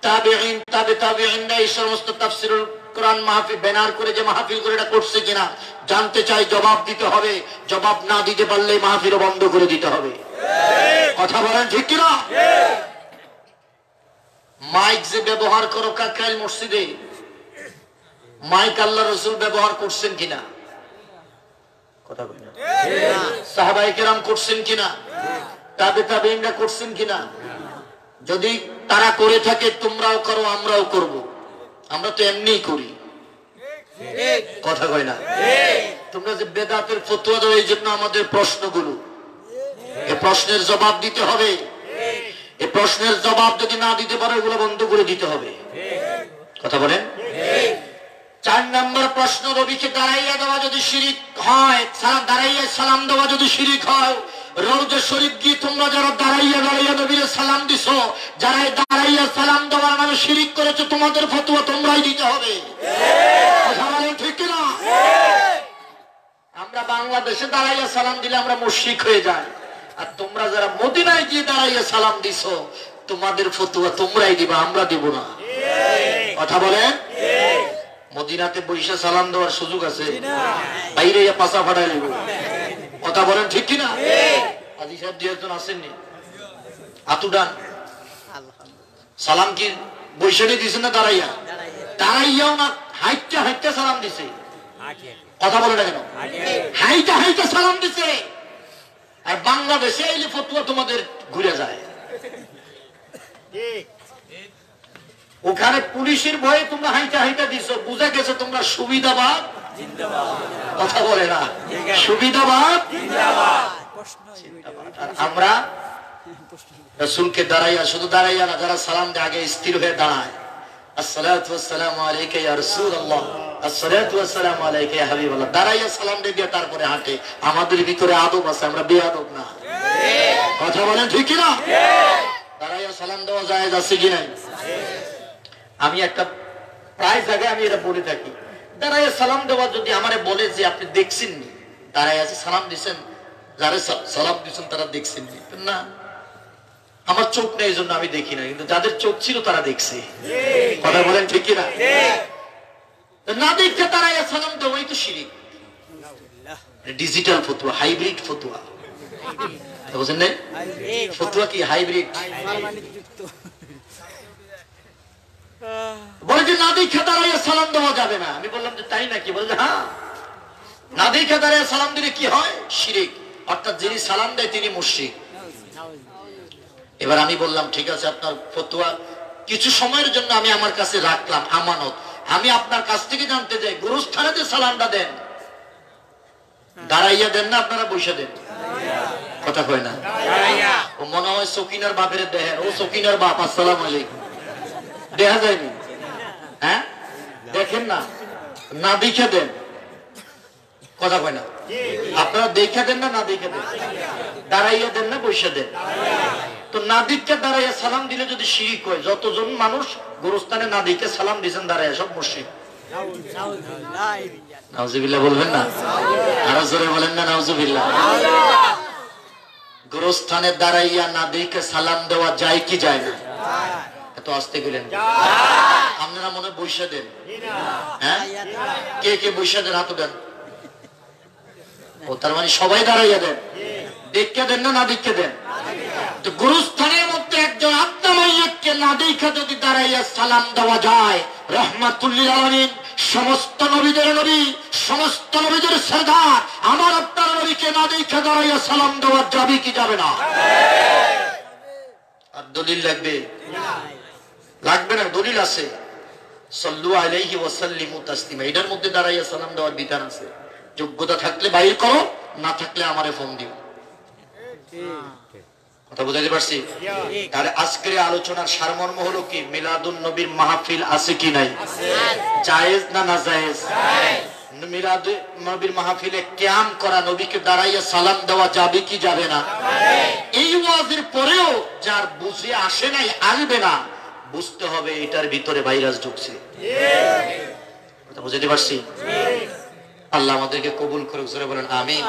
তাবেঈন তাবেঈনরা এই সমস্ত তাফসীরুল কোরআন মাহফিল ব্যানার করে যে মাহফিল করে এটা করছে কিনা জানতে চাই। জবাব দিতে হবে, জবাব না দিতে পারলে মাহফিল বন্ধ করে দিতে হবে। কথা বলেন ঠিক কিনা? মাইক যে ব্যবহার করো কাকরাইল মসজিদে, মাইক আল্লাহ রসুল ব্যবহার করছেন কিনা? কথা বলি না। সাহাবায়ে কেরাম করছেন কিনা? তাবেঈনরা করছেন কিনা? যদি তারা করে থাকে তোমরাও করো, আমরাও করব। আমরা তো এমনিই করি, কথা কয় না? তোমরা যে বেদাতের ফতোয়া দাও, এই জন্য আমাদের প্রশ্নগুলো, এই প্রশ্নের জবাব দিতে হবে। এই প্রশ্নের জবাব যদি না দিতে পারো এগুলো বন্ধ করে দিতে হবে। কথা বলেন? 4 নম্বর প্রশ্ন, নবীকে দাঁড়াইয়া দেওয়া যদি শিরিক হয়, দাঁড়াইয়া সালাম দেওয়া যদি শিরিক হয়, রওজা শরীফ গিয়ে তোমরা যারা দাঁড়াইয়া দাঁড়াইয়া নবীর সালাম দিছো, যারা দাঁড়াইয়া সালাম দেওয়ার নামে শিরিক করেছো, তোমাদের ফতোয়া তোমরাই দিতে হবে। কথা বলেন ঠিক না? আমরা বাংলাদেশে দাঁড়াইয়া সালাম দিলে আমরা মুশরিক হয়ে যাই, আর তোমরা যারা মদিনায় গিয়ে দাঁড়াইয়া সালাম দিছো, তোমাদের ফতোয়া তোমরাই দিবা, আমরা দিব না। কথা বলেন? মদিনাতে বৈশা সালাম দেওয়ার সুযোগ আছে? বাইরে পাশা ফাটাই দিব। কথা বলেন ঠিক কিনা? আজি সাহেব 2 একজন আসেননি, আতুডান সালাম কি বৈশাখে দিছে না দাঁড়াইয়া? দাঁড়াইয়াও না, হাইটা হাইটা সালাম দিছে। কথা বলে না কেন? হাইটা হাইটা সালাম দিছে। আর বাংলাদেশে এলে ফতোয়া তোমাদের ঘুরে যায়। ওখানে পুলিশের ভয়ে তোমরা হাইটা হাইটা দিছো, বুঝা গেছে তোমরা সুবিধাবাদ জিন্দাবাদ। কথা বলে না? সুবিধাবাদ জিন্দাবাদ। আর আমরা রাসূলকে দাঁড়াইয়া, শুধু দাঁড়াইয়া না, যারা সালাম দেয় আগে স্থির হয়ে দাঁড়ায়। আসসালাতু ওয়াসসালামু আলাইকা ইয়া রাসূলুল্লাহ, আসসালাতু ওয়াসসালামু আলাইকা ইয়া হাবিবাল্লাহ। দাঁড়াইয়া সালাম দিয়ে তারপরে হাঁটে। আমাদের ভিতরে আদব আছে, আমরা বেয়াদব না। কথা বলেন ঠিক না? দাঁড়াইয়া সালাম দেওয়া জায়েজ আছে কি নাই? আমি একটা প্রায় জায়গায় আমি এটা বলে থাকি, দাঁড়াইয়া সালাম দেওয়া যদি আমারে বলে যে আপনি দেখছেন নি, দাঁড়াইয়া সালাম দিচ্ছেন, যারা সালাম দিচ্ছেন তারা দেখছেন নি, না আমার চোখ নেই এই জন্য আমি দেখি না, কিন্তু যাদের চোখ ছিল তারা দেখছে। কথা বলেন ঠিক কিনা? না দেখে দাঁড়াইয়া সালাম দেওয়াই তো শিরিক। ডিজিটাল ফতোয়া, হাইব্রিড ফতোয়া। বুঝেন না? ফতোয়া কি হাইব্রিড? বলে যে না দেখে দাঁড়াইয়া সালাম দেওয়া যাবে না। আমি বললাম যে তাই নাকি? বললে হ্যাঁ, না দেখে দাঁড়াইয়া সালাম দিলে কি হয়? শিরিক। অর্থাৎ যিনি সালাম দেয় তিনি মুশরিক। এবার আমি বললাম ঠিক আছে, আপনার ফতোয়া কিছু সময়ের জন্য আমি আমার কাছে রাখলাম, আমানত। আমি আপনার কাছ থেকে জানতে চাই, গুরুস্থানে যে সালামটা দেন, দাঁড়াইয়া দেন না আপনারা বসে দেন? কথা কয় না? ও মনে হয় সকিনার বাপের দেখেন, ও সকিনার বাপ, আসসালামু আলাইকুম, দেখা যায়নি? হ্যাঁ, দেখেন না, না দেখে দেন। কথা কয় না? আপনারা দেখে দেন না, না দেখে দেন? দাঁড়াইয়া দেন না বসে দেন? তো না দিকে দাঁড়াইয়া সালাম দিলে যদি শিরিক হয়, যতজন মানুষ গোরস্থানে না দিকে সালাম দিয়েছেন দাঁড়াইয়া, সব মুশরিক। নাউজুবিল্লাহ বলবেন না? আরো জোরে বলেন না নাউজুবিল্লাহ। গোরস্থানে দাঁড়াইয়া না দিকে সালাম দেওয়া যায় কি যায় না? এত আস্তে গেলেন, আপনারা মনে বসে দেন? হ্যাঁ, কে কে বসে দেন? হাত দেন। ও তার মানে সবাই দাঁড়াইয়া দেন। দেখে দেন না, না দেখে দেন? তো গুরুস্থানের মধ্যে একজন আত্মাময়কে না দেখে যদি দাঁড়াইয়া সালাম দেওয়া যায়, রহমাতুল লিল আলামিন, সমস্ত নবীদের নবী, সমস্ত নবীদের সরদার, আমার আপনার নবীকে না দেখে দাঁড়াইয়া সালাম দেওয়া যাবে কি যাবে না? আর দলিল লাগবে? লাগবে না, দলিল আছে। সাল্লু আলাইহি ওয়া সাল্লিমু তাসলিমা, এটার মধ্যে দাঁড়াইয়া সালাম দেওয়ার বিধান আছে। যোগ্যতা থাকলে বাইর করো, না থাকলে আমারে ফোন দিও। কথা বুঝাতে পারছি? তাহলে আজকের আলোচনার সারমর্ম হলো কি, মিলাদুন নবীর মাহফিল আছে কি নাই? জায়েজ না নাজায়েজ? মিলাদুন নবীর মাহফিলে কিয়াম করা, নবীকে দাঁড়াইয়া সালাম দেওয়া যাবে কি যাবে না? এই ওয়াজের পরেও যার বুঝে আসে নাই, আসবে না, বুঝতে হবে এটার ভিতরে ভাইরাস ঢুকছে। কথা বুঝাতে পারছি? আল্লাহ আমাদেরকে কবুল করুক, জোরে বলেন আমিন।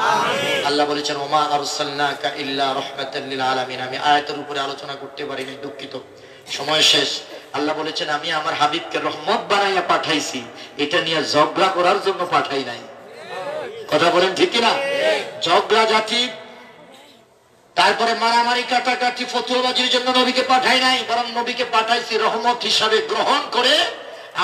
আল্লাহ বলেছেন ওমা আরসালনাকা ইল্লা রাহমাতাল লিল আলামিন। আমি আয়াতের উপরে আলোচনা করতে পারিনি, দুঃখিত, সময় শেষ। আল্লাহ বলেছেন আমি আমার হাবিবকে রহমত বানাইয়া পাঠাইছি, এটা নিয়ে ঝগড়া করার জন্য পাঠাই নাই। কথা বলেন ঠিক কিনা? ঝগড়া জাতি তারপরে মারামারি কাটাকাটি ফতুয়াবাজির জন্য নবীকে পাঠাই নাই, বরং নবীকে পাঠাইছি রহমত হিসাবে গ্রহণ করে।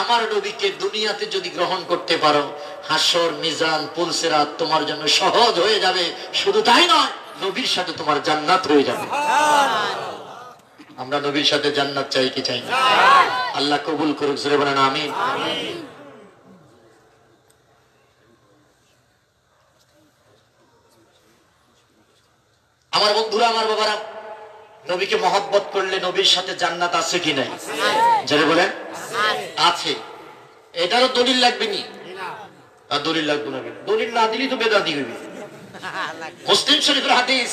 আমার নবীকে দুনিয়াতে যদি গ্রহণ করতে পারো, হাসর মিজান পুলসিরাত তোমার জন্য সহজ হয়ে যাবে। শুধু তাই নয়, নবীর সাথে তোমার জান্নাত হয়ে যাবে। আমরা নবীর সাথে জান্নাত চাই কি চাই না? আল্লাহ কবুল করুক, জোরে বলেন আমিন। আমার বন্ধুরা, আমার বাবারা, নবীকে মহব্বত করলে নবীর সাথে জান্নাত আছে কি নাই? জোরে বলেন আছে। এটারও দলিল লাগবে নি? দলিল লাগবে না। দলিল না দিলেই তো বেদাতি হইবে। মুসলিম শরীফের হাদিস,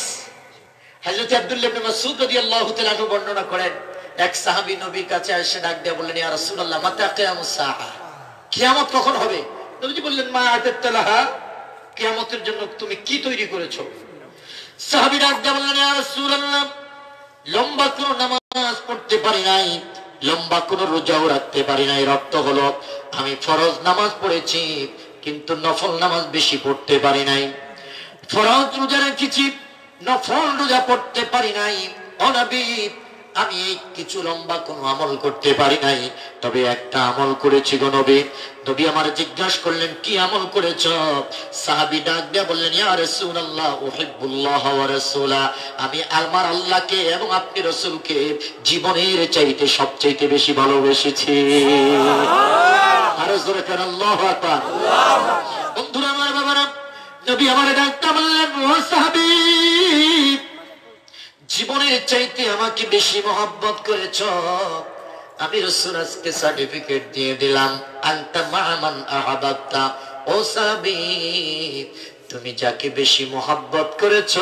হযরত আব্দুল্লাহ ইবনে মাসউদ রাদিয়াল্লাহু তাআলা আনহু বর্ণনা করেন, এক সাহাবী নবীর কাছে এসে ডাক দিয়ে বললেন, ইয়া রাসূলুল্লাহ, মাতা কিয়ামুস সাআহ, কিয়ামত কখন হবে? নবীজি বললেন, মা আতাতালাহা, কিয়ামতের জন্য তুমি কি তৈরি করেছো? সাহাবী ডাক দিয়ে বললেন, ইয়া রাসূলুল্লাহ, লম্বা কোনো নামাজ পড়তে পারি নাই, লম্বা কোনো রোজাও রাখতে পারি নাই। রক্ত হলো আমি ফরজ নামাজ পড়েছি, কিন্তু নফল নামাজ বেশি পড়তে পারি নাই। ফরজ রোজা রেখেছি, নফল রোজা পড়তে পারি নাই। ও নবী, আমি কিছু লম্বা কোনো আমল করতে পারি নাই, তবে একটা আমল করেছি গো নবী। নবী আমার জিজ্ঞাসা করলেন, কি আমল করেছ? সাহাবী ডাক দিয়ে বললেন, ইয়া রাসূলুল্লাহ, উহিব্বুল্লাহ ওয়া রাসূলা, আমি আমার আল্লাহকে এবং আপনি রাসূলকে জীবনের চাইতে সবচেয়ে বেশি ভালোবেসেছি। আরো জোরে করে আল্লাহু আকবার। বন্ধুরা আমার, বাবারা, নবী আমার ডাক দিয়ে বললেন, ও সাহাবী, জীবনের চাইতে আমাকে বেশি মহব্বত করেছ। আমি রাসূল আজকে সার্টিফিকেট দিয়ে দিলাম, আনতা মা'মান আহাবাবতা। ও সাহাবী, তুমি যাকে বেশি মহব্বত করেছ,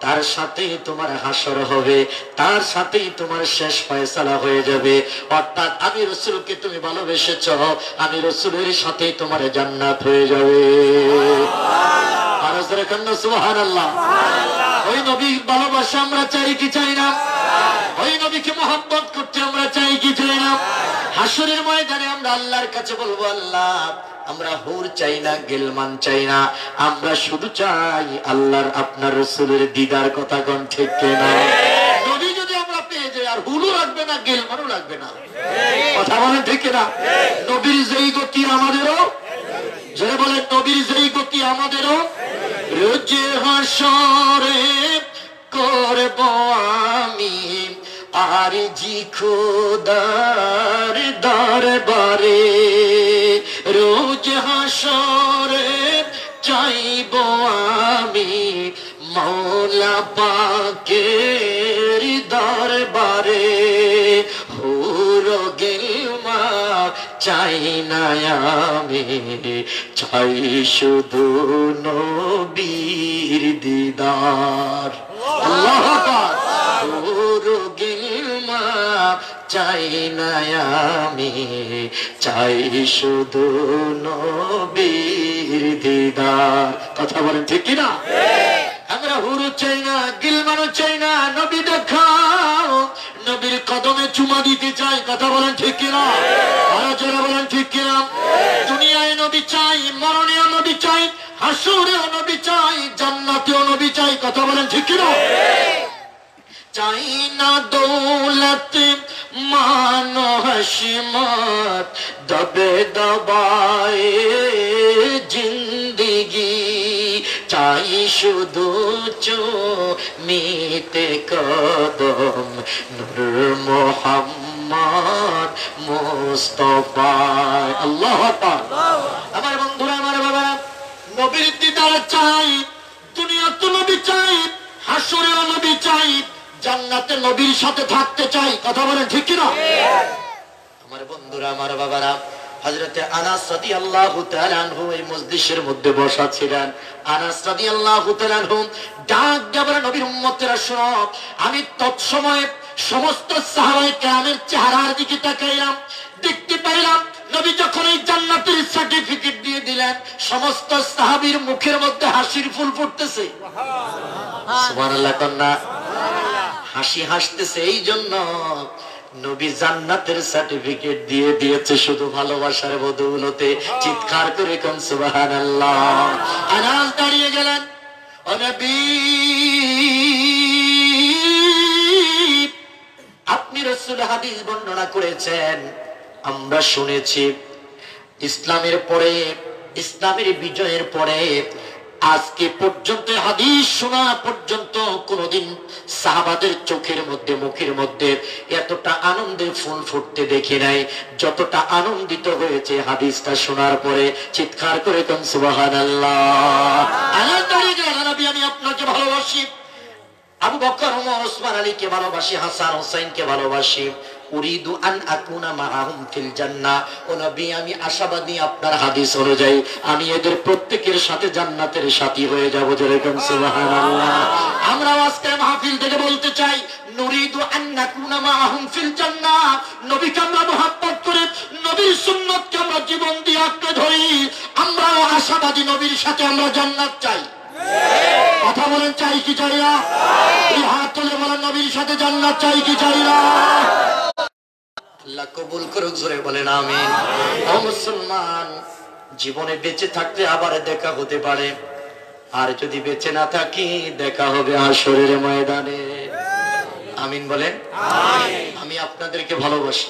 তার সাথেই তোমার হাসর হবে, তার সাথেই তোমার শেষ ফয়সালা হয়ে যাবে। অর্থাৎ আমি রাসূলকে তুমি ভালোবেসেছ, আমি রাসূলের সাথেই তোমার জান্নাত হয়ে যাবে। সুবহানাল্লাহ। ওই নবীর ভালোবাসা আমরা চাই কি চাই না? ওই নবীকে মহব্বত করতে আমরা চাই কি চাই না? হাসরের ময়দানে আমরা আল্লাহর কাছে বলবো, আল্লাহ, আমরা হুর চাই না, গেলমান চাই না, আমরা শুধু চাই আল্লাহর আপনার রাসূলের দিদার। কথা কোন ঠিক কিনা? নবী যদি আমরা পেয়ে যাই, আর হুলও লাগবে না, গেলমানও লাগবে না। কথা বলেন ঠিক কিনা? নবীর যেই গতি আমাদেরও, যারা বলেন নবীর যেই গতি আমাদেরও। রোজে হাসরে করব আমি আরজি খোদার দরবারে, রোজ হাসরে চাইব আমি মওলা পাকের দরবারে। হুর গিলমা চাই না আমি, চাই শুধু নবীর দিদার। আল্লাহু আকবার। হুর গিলমা চাই না আমি, চাই শুধু নবীর দিদার। কথা বলেন ঠিক কিনা? আমরা হুরু চাই না, গিলমানও চাই না, নবী দেখাও, নবীর কদমে চুমা দিতে চাই। কথা বলেন ঠিক কিনা? আরো জোরে বলেন ঠিক কিনা? দুনিয়ায় নবী চাই, মরণেও নবী চাই, হাসরেও নবী চাই, জান্নাতেও নবী চাই। কথা বলেন ঠিক কিনা? চাই না দৌলত মান হাশমত, দবে দবায়ে জিন্দেগি, চাই শুধু চুমিতে কদম নূর মুহাম্মদ মুস্তাফা। আল্লাহু আকবার। আমার বন্ধুরা, আমার বাবারা, নবীর দিদার চাই, দুনিয়াতে নবী চাই, হাসরেও নবী চাই, জান্নাতে নবীর সাথে থাকতে চাই। কথা বলেন ঠিক কিনা? আমার বন্ধুরা, আমার বাবারা, হযরতে আনাস রাদিয়াল্লাহু তাআলা আনহু এই মজলিসের মধ্যে বসা ছিলেন। আনাস রাদিয়াল্লাহু তাআলা আনহু ডাক দিয়ে বলেন, নবীর উম্মতেরা শোনো, আমি তৎসময়ে সমস্ত সাহাবায়ে কেরামের চেহারার দিকে তাকাইলাম, দেখতে পাইলাম নবী যখন এই জান্নাতের সার্টিফিকেট দিয়ে দিলেন, সমস্ত সাহাবীর মুখের মধ্যে হাসির ফুল ফুটতেছে। সুবহানাল্লাহ কন্যা, হাসি হাসতেছে। এই জন্য নবী জান্নাতের সার্টিফিকেট দিয়ে দিয়েছে শুধু ভালোবাসার বদৌলতে। চিৎকার করে কোন সুবহানাল্লাহ। আনাস দাঁড়িয়ে গেলেন, ও নবী আপনি রাসূল হাদিস বর্ণনা করেছেন, আমরা শুনেছি ইসলামের পরে, ইসলামের বিজয়ের পরে আজকে পর্যন্ত হাদিস শোনা পর্যন্ত কোনদিন সাহাবাদের চোখের মধ্যে মুখের মধ্যে এতটা আনন্দের ফুল ফুটতে দেখি নাই যতটা আনন্দিত হয়েছে হাদিসটা শোনার পরে। চিৎকার করে কোন সুবহানাল্লাহ। আল্লাহ তাআলা নবী, আমি আপনাকে ভালোবাসি, আবু বকর ওমর ওসমান আলীকে ভালোবাসি, হাসান হোসেনকে ভালোবাসি। উরিদু আন আকুনা মাআহুম ফিল জান্নাহ। ও নবী, আমি আশাবাদী আপনার হাদিস অনুযায়ী আমি এদের প্রত্যেকের সাথে জান্নাতের সাথী হয়ে যাব। যেরকম সুবহানাল্লাহ। আমরা আজকে মাহফিল থেকে বলতে চাই, নুরিদু আন নাকুনা মাআহুম ফিল জান্নাহ। নবীকে আমরা মহব্বত করে, নবীর সুন্নতকে আমরা জীবন দিয়ে আঁকড়ে ধরি। আমরা আশাবাদী নবীর সাথে আমরা জান্নাত চাই। কথা বলেন, চাই কি চাই না? এই হাত তুলে বলেন, নবীর সাথে জান্নাত চাই কি চাই না? আল্লাহ কবুল করুক, জোরে বলেন আমিন। ও মুসলমান, জীবনে বেঁচে থাকতে আবার দেখা হতে পারে, আর যদি বেঁচে না থাকি দেখা হবে হাশরের ময়দানে। আমিন বলেন। আমি আপনাদেরকে ভালোবাসি,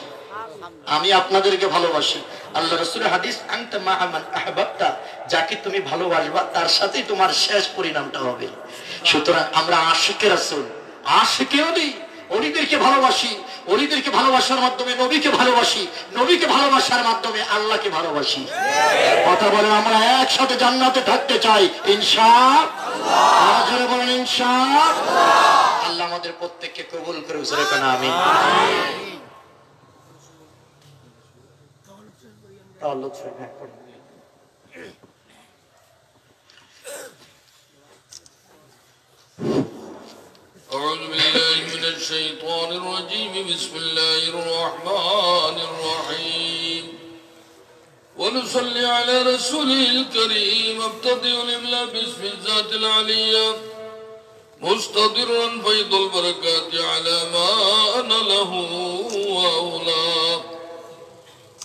আমি আপনাদেরকে ভালোবাসি। আল্লাহ রাসূলের হাদিস, আনতা মা মান আহবাবতা, যাকে তুমি ভালোবাসবা তার সাথেই তোমার শেষ পরিণামটা হবে। সুতরাং আমরা আশিকে রাসূল, আশিকে নবী, ওলিদেরকে ভালোবাসি। ওলিদেরকে ভালোবাসার মাধ্যমে নবীকে ভালোবাসি, নবীকে ভালোবাসার মাধ্যমে আল্লাহকে ভালোবাসি। কথা বলে আমরা একসাথে জান্নাতে থাকতে চাই ইনশাআল্লাহ। জোরে বলেন ইনশাআল্লাহ। আল্লাহ আমাদের প্রত্যেককে কবুল করুক, জোরে বলেন আমিন।
أعوذ بالله من الشيطان الرجيم. بسم الله الرحمن الرحيم. ونصلي على رسوله الكريم. ابتدئ الإملاء باسم الذات العلية مستضرا فيض البركات على ما أنا له وأولاه.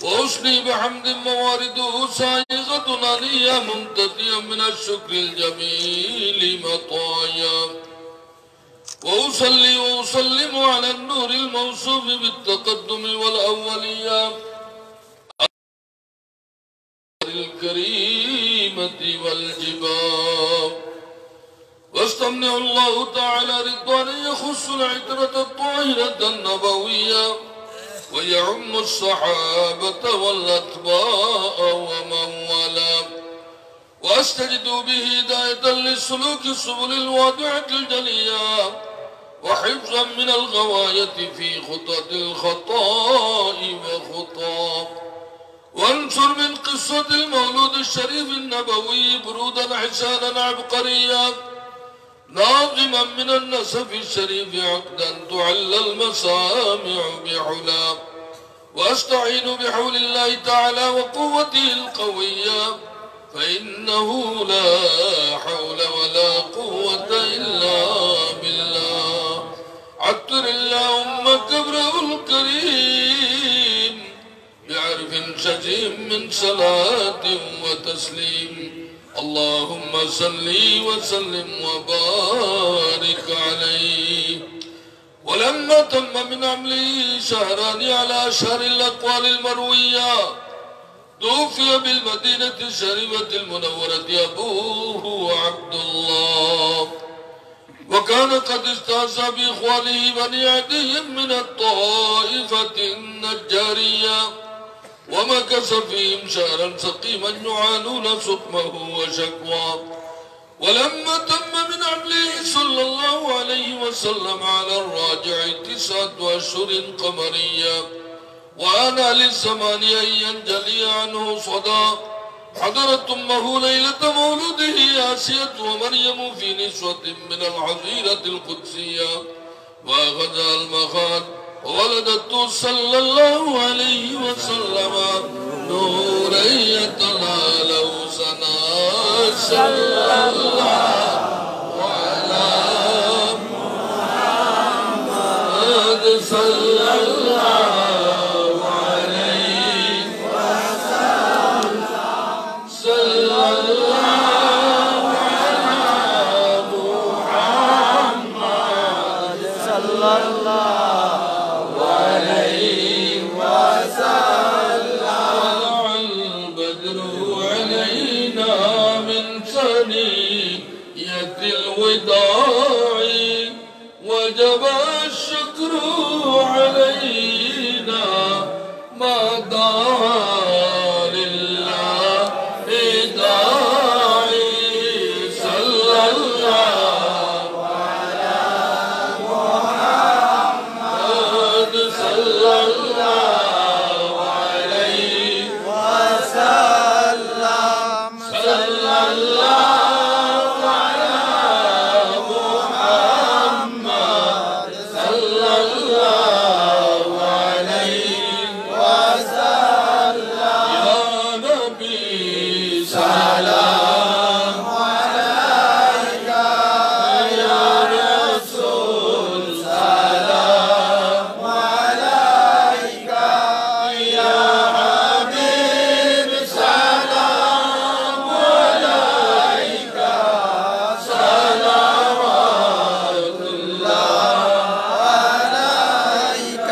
وأصلي بحمد موارده سائغة عليا ممتديا من الشكر الجميل مطايا. وأصلي وأسلم على النور الموصوف بالتقدم والأولية الكريمة والجباب. واستمنع الله تعالى رضوانا يخص العترة الطاهرة النبوية ويعم الصحابة والأتباع ومن والاه. واستجد به هداية للسلوك السبل الواضحة الجلية وحفظا من الغواية في خطط الخطاء وخطا. وانصر من قصة المولود الشريف النبوي برودا حسانا عبقريا ناظما من النسف الشريف عقدا تعلى المسامع بحلا. واستعين بحول الله تعالى وقوته القوية فإنه لا حول ولا قوة إلا بالله. عطر اللهم كبره الكريم بعرف شجيم من صلاة وتسليم. اللهم صل وسلم وبارك عليه. ولما تم من عمله شهران على أشهر الأقوال المروية توفي بالمدينة الشريفة المنورة أبوه عبد الله. وكان قد استهزأ بإخوانه بني عدي من الطائفة النجارية ومكث فيهم شهرا سقيما يعانون سقمه وشكواه. ولما تم من عمله صلى الله عليه وسلم على الراجع 9 أشهر قمرية وأنا للزمان أن ينجلي عنه صدى حضرت أمه ليلة مولوده آسية ومريم في نسوة من الحظيرة القدسية وأخذها المخاض وولدته صلى الله عليه وسلم نورا يتلالى سنا صلى الله على محمد صلى الله عليه وسلم صلى الله على محمد صلى الله بالوداع وجب الشكر علينا ما دعا لله داعي صلى الله على محمد صلى الله عليه وسلم صلى الله على محمد صلى الله عليه وسلم يا نبي سلام عليك يا رسول سلام عليك يا حبيب سلام عليك صلوات الله عليك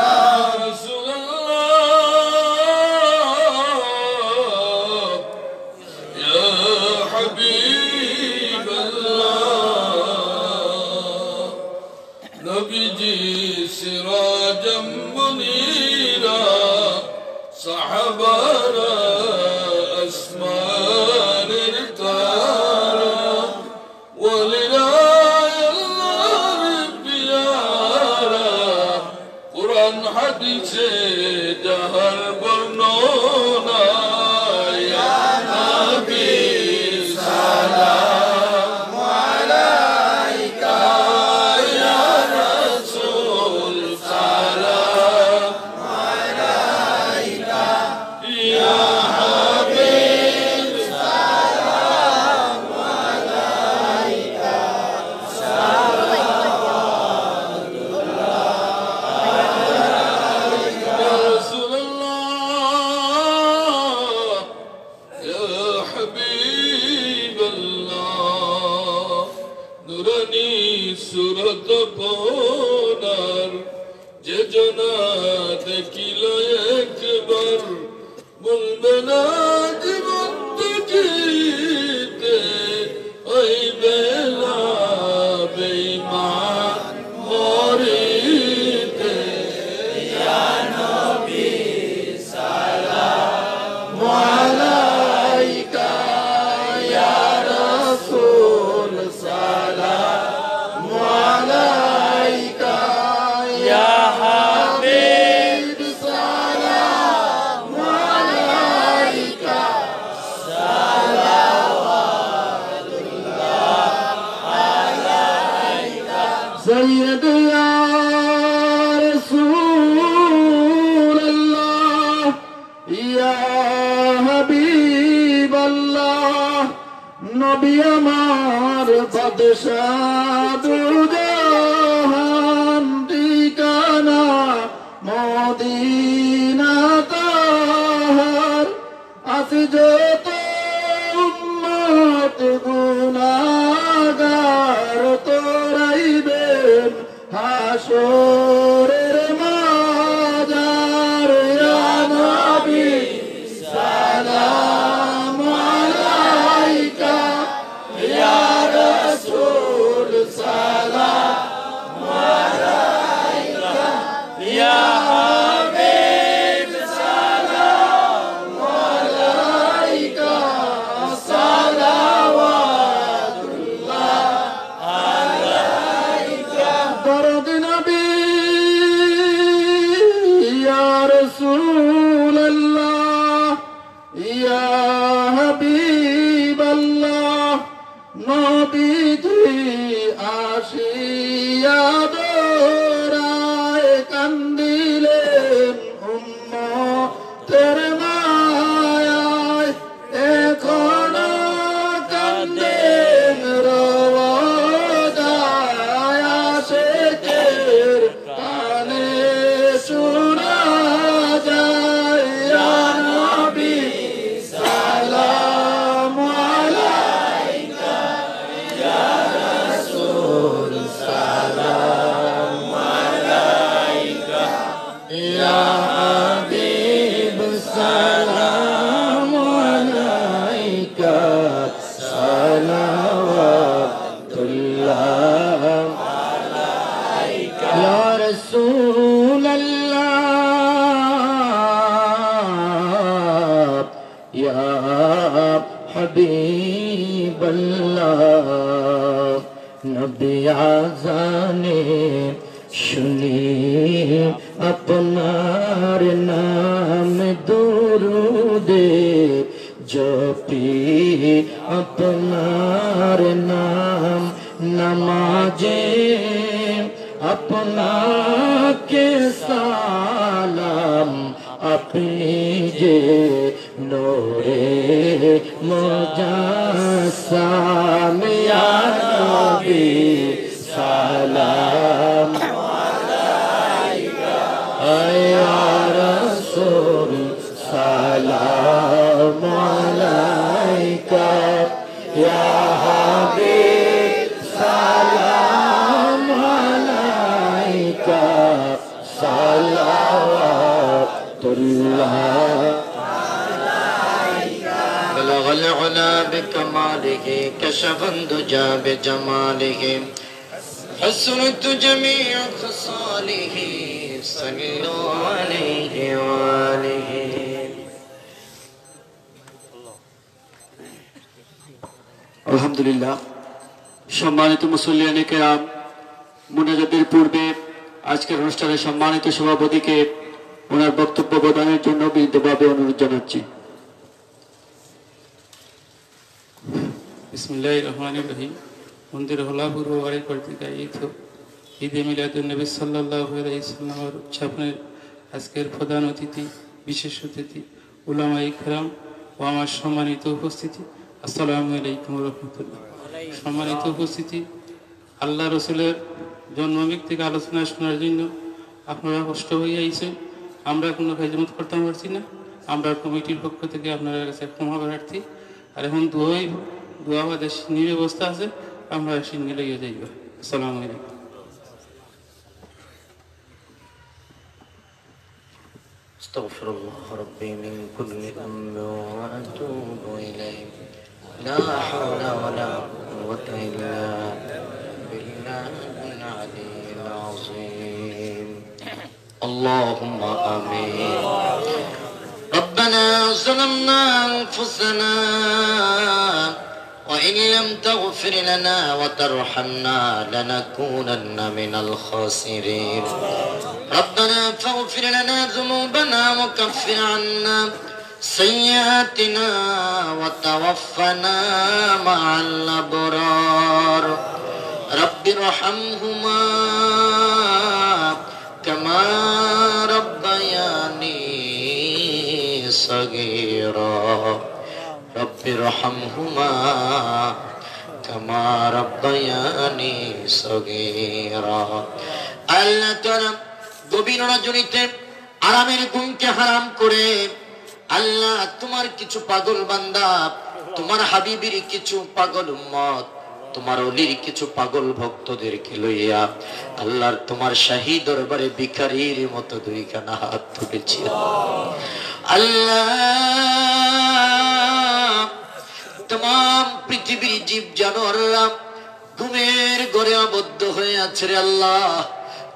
رسول الله يا حبيب الله نبيجي سراجا منيرا صحبنا أسمان التارا ولله الرب يارا قرآن حديث جهر برنونا يا نبي سلام عليك يا رسول سلام عليك يا حبيب سلام عليك يا رسول الله يا حبيب الله نوراني سورة بونار ججنا دكيلا একবার বলবে না জীবন দেখিতে ওই বেলা বেঈমান মরিতে ইয়া নবী সালাম আলাইকা ইয়া রাসূল সালাম আলাইকা ইয়া হাবিব সালাম আলাইকা سيد يا رسول الله يا حبيب الله নবী আমার বাদশাহ দুজাহান ঠিকানা মদিনা তাহার আছে যত উম্মত গুনাহগার তোরাইবেন হাসরের মাজার ইয়া নবী সালাম আলাইকা ইয়া রাসূল সালাম আলাইকা ইয়া হাবিব সালাম আলাইকা সালাওয়াতুল্লাহ আলাইকা দরদ নবী ইয়া রাসূলুল্লাহ ইয়া হাবিবাল্লাহ নবীজি আসিয়া দোরায় কান্দিলেন উম্মতের মায়ায় এখনো কান্দেন রওজায় আশিকের কানে শোনা যায় ইয়া নবী সালাম আলাইকা ইয়া রাসূল সালাম সালাম ইয়া রাসূলুল্লাহ ইয়া হাবিবাল্লাহ নবী আজানে শুনি আপনার নাম দুরুদে জপি আপনার নাম নামাজে আপনাকে সালাম আপনি যে নূরে মুজাসসাম ইয়া নবী সালাম আলাইকা ইয়া রাসূল সালাম আলাইকা ইয়া হাবিব সালাম আলাইকা সালাওয়াতুল্লাহ بلغ العلا بكماله كشف الدجى بجماله حسنت جميع خصاله صلوا عليه وآله
আলহামদুলিল্লাহ। সম্মানিত মুসল্লিয়ানে কেরাম, মুনাজাতের পূর্বে আজকের অনুষ্ঠানের সম্মানিত সভাপতিকে ওনার বক্তব্য প্রদানের জন্য বিনীতভাবে অনুরোধ জানাচ্ছি।
বিসমিল্লাহির রহমানির রহিম। মন্দির হোলাপুর বাড়ি কর্তৃক আয়োজিত ঈদে মিলাদুন নবী সাল্লাল্লাহু আলাইহি সাল্লামের উদযাপনের আজকের প্রধান অতিথি, বিশেষ অতিথি উলামায়ে কেরাম ও আমার সম্মানিত উপস্থিতি, আসসালামু আলাইকুম ওয়া রাহমাতুল্লাহ। সম্মানিত উপস্থিতি, আল্লাহ রসুলের জন্মভিত্তিক আলোচনা শোনার জন্য আপনারা কষ্ট হয়ে আইছেন। আমরা কোনো খেজমত করতে পারছি না। আমরা কমিটির পক্ষ থেকে আপনারা কাছে ক্ষমা প্রার্থী। আর এখন দোয়া বাদের সিন্নি ব্যবস্থা আছে, আমরা সিন্নি লেগে যাইব। আসসালামু আলাইকুম।
আস্তাগফিরুল্লাহ রাব্বি মিন কুল্লি যামবি ওয়া আতুবু ইলাইহি লা হাওলা ওয়া লা কুওয়াতা ইল্লা বিল্লাহিল আলিয়্যিল আযীম। আল্লাহুম্মা আমিন। ربنا ظلمنا أنفسنا وإن لم تغفر لنا وترحمنا لنكونن من الخاسرين. ربنا فاغفر لنا ذنوبنا وكفر عنا سيئاتنا وتوفنا مع الأبرار. رب ارحمهما كما ربياني صغيرا. رب ارحمهما كما ربياني صغيرا. আল্লাহ তাআলা গভীর রজনীতে আরামের ঘুমকে হারাম করে, আল্লাহ তোমার কিছু পাগল বান্দা, তোমার হাবিবের কিছু পাগল উম্মত, তোমার ওলির কিছু পাগল ভক্তদেরকে লইয়া আল্লাহর তোমার শাহী দরবারে ভিখারির মতো দুইখানা হাত তুলেছি। আল্লাহ तमाम পৃথিবীর জীব জানোয়াররা ঘুমের ঘরে আবদ্ধ হয়ে আছে রে আল্লাহ।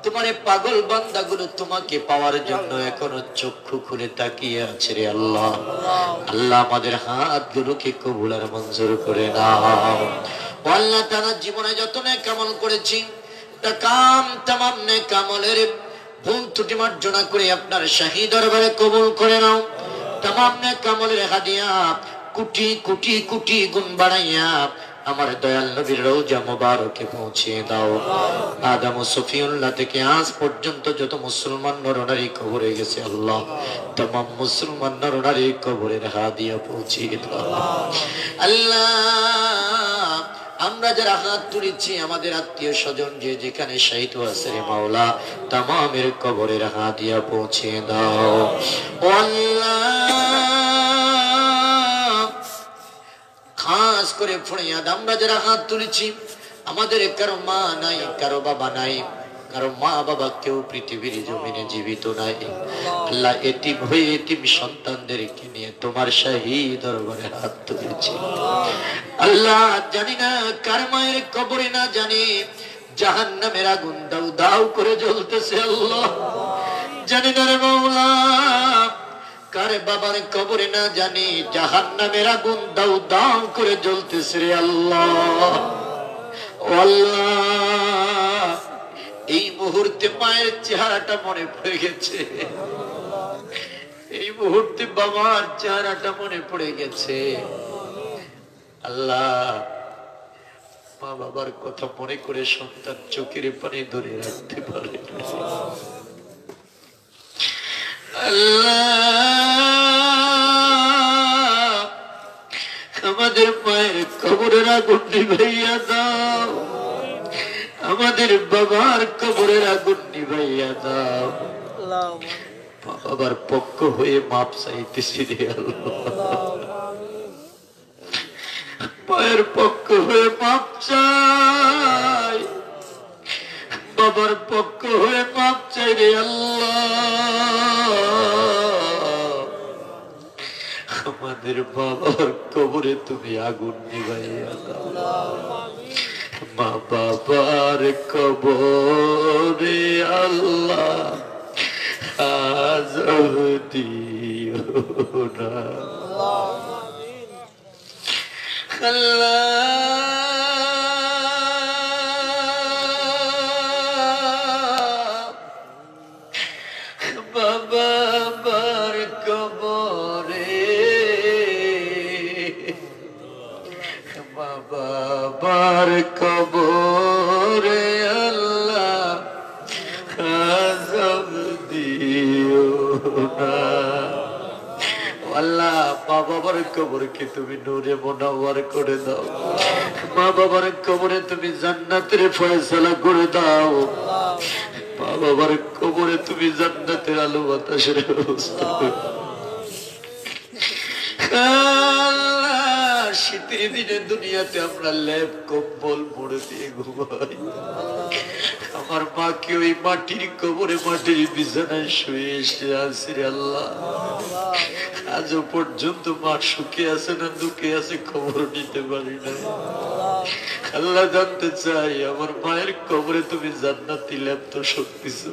তোমার পাগল বান্দাগুলো তোমাকে পাওয়ার জন্য এখনো চক্ষু খুলে তাকিয়ে আছে রে আল্লাহ। আল্লাহ আমাদের হাতগুলোকে কবুল আর মঞ্জুর করে নাও। ও আল্লাহ তাআলা জীবনে যত নেক আমল করেছি তা তামাম নেক আমলের ভুল ত্রুটি মার্জনা করে আপনার শাহী দরবারে কবুল করে নাও। तमाम नेक আমলের হাদিয়া কোটি কোটি কোটি গুণ বাড়াইয়া আমার দয়াল নবীর রওজা মুবারকে পৌঁছে দাও। আদম ও সফিউল্লাহ থেকে আজ পর্যন্ত যত মুসলমান নরনারী কবরে গেছে আল্লাহ, तमाम মুসলমান নরনারীর কবরের হাদিয়া পৌঁছে দাও। আল্লাহ আমরা যারা হাত তুলেছি, আমাদের আত্মীয় স্বজন যে যেখানে শহীদ আছে রে মাওলা, तमामेর কবরের হাদিয়া পৌঁছে দাও। ও আল্লাহ খাস করে ফরিয়াদ, আমরা যারা হাত তুলেছি আমাদের কারো মা নাই, কারো বাবা নাই, কারো মা বাবা কেউ পৃথিবীর জমিনে জীবিত নাই। আল্লাহ এতিম হয়ে এতিম সন্তানদেরকে নিয়ে তোমার শাহী দরবারে হাত তুলেছি। আল্লাহ জানি না কার মায়ের কবরে না জানি জাহান্নামের আগুন দাউ দাউ করে জ্বলতেছে। আল্লাহ জানি না রে মাওলা কার বাবার কবরে না জানি জাহান্নামের আগুন দাউ দাউ করে জ্বলতেছে রে আল্লাহ। ও আল্লাহ এই মুহূর্তে মায়ের চেহারাটা মনে পড়ে গেছে, এই মুহূর্তে বাবার চেহারাটা মনে পড়ে গেছে। আল্লাহ মা বাবার কথা মনে করে সন্তান চোখের পানি ধরে রাখতে পারে। আল্লাহ আমাদের মায়ের কবরের আগুন নিভাইয়া দাও, আমাদের বাবার কবরের আগুন নিভাইয়া দাও। বাবার পক্ষ হয়ে মাপ চাইতেছি রে আল্লাহ, মায়ের পক্ষ হয়ে মাপ চাই, বাবার পক্ষ হয়ে মাপ চাই রে আল্লাহ। আমাদের বাবার কবরে তুমি আগুন নিভাইয়া দাও, মা বাবার কবরে আল্লাহ আযাব দিও না। বাবার কবরে বাবার কবরে আল্লাহ আযাব দিও না। আল্লাহ মা বাবার কবরকে তুমি নূরে মুনাওয়ার করে দাও, মা বাবার কবরে তুমি জান্নাতের ফয়সালা করে দাও, মা বাবার কবরে তুমি জান্নাতের আলো বাতাসের ব্যবস্থা করে দাও। শীতের দিনে দুনিয়াতে আমরা লেপ কম্বল মুড়ে দিয়ে ঘুমাই, আমার মাকে ওই মাটির কবরে মাটির বিছানায় শুয়ে এসে আছে রে আল্লাহ। আজও পর্যন্ত মা সুখে আছে না দুঃখে আছে খবর নিতে পারি না। আল্লাহ জানতে চাই আমার মায়ের কবরে তুমি জান্নাতি লেপ তো শক্তিছো,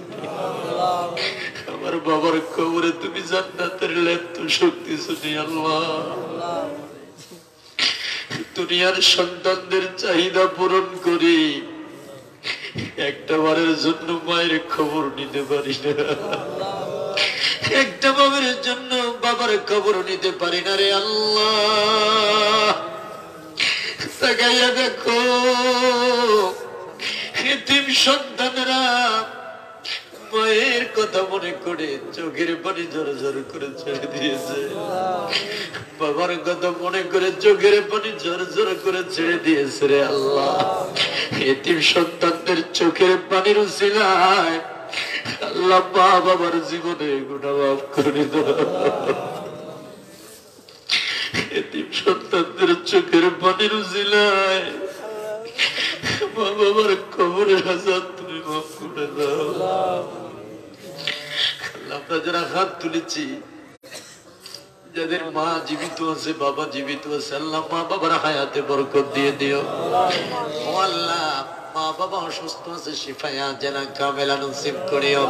আমার বাবার কবরে তুমি জান্নাতের লেপ তো শক্তিছো নি আল্লাহ। দুনিয়ার সন্তানদের চাহিদা পূরণ করি, একটা বারের জন্য মায়ের খবর নিতে পারি না, একটা বাবের জন্য বাবার খবর নিতে পারি না রে আল্লাহ। তাকাইয়া দেখো এতিম সন্তানরা মায়ের কথা মনে করে চোখের পানি ঝরে ঝরে করে ছেড়ে দিয়েছে, বাবার কথা মনে করে চোখের পানি ঝরে ঝরে করে ছেড়ে দিয়েছে রে আল্লাহ। এতিম সন্তানদের চোখের পানির উসিলায় আল্লাহ মা বাবার জীবনে গুনাহ মাফ করে দাও। এতিম সন্তানদের চোখের পানির উসিলায় মা বাবার কবরের আযাব তুমি মাফ করে দাও। আমরা যারা হাত তুলেছি, যাদের মা জীবিত আছে বাবা জীবিত আছে, আল্লাহ মা বাবার হায়াতে বরকত দিয়ে দিও। ও আল্লাহ মা বাবা অসুস্থ আছে শিফায়া জানা কামেলা নসিব করিও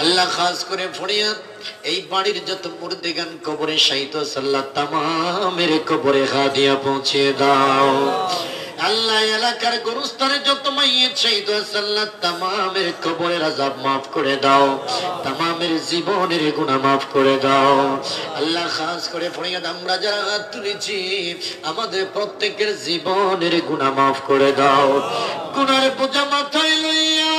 আল্লাহ। খাস করে ফরিয়াদ এই বাড়ির যত মুর্দেগান কবরে শায়িত আল্লাহ তামামের কবরে হাদিয়া পৌঁছে দাও। আল্লাহ এলাকার গোরস্থানে যত মাইয়িত শহীদ হয়েছে আল্লাহ তামামের কবরের আযাব মাফ করে দাও, তামামের জীবনের গুনাহ মাফ করে দাও। আল্লাহ খাস করে ফরিয়াদ আমরা যারা হাত তুলেছি আমাদের প্রত্যেকের জীবনের গুনাহ মাফ করে দাও। গুনাহের বোঝা মাথায় লইয়া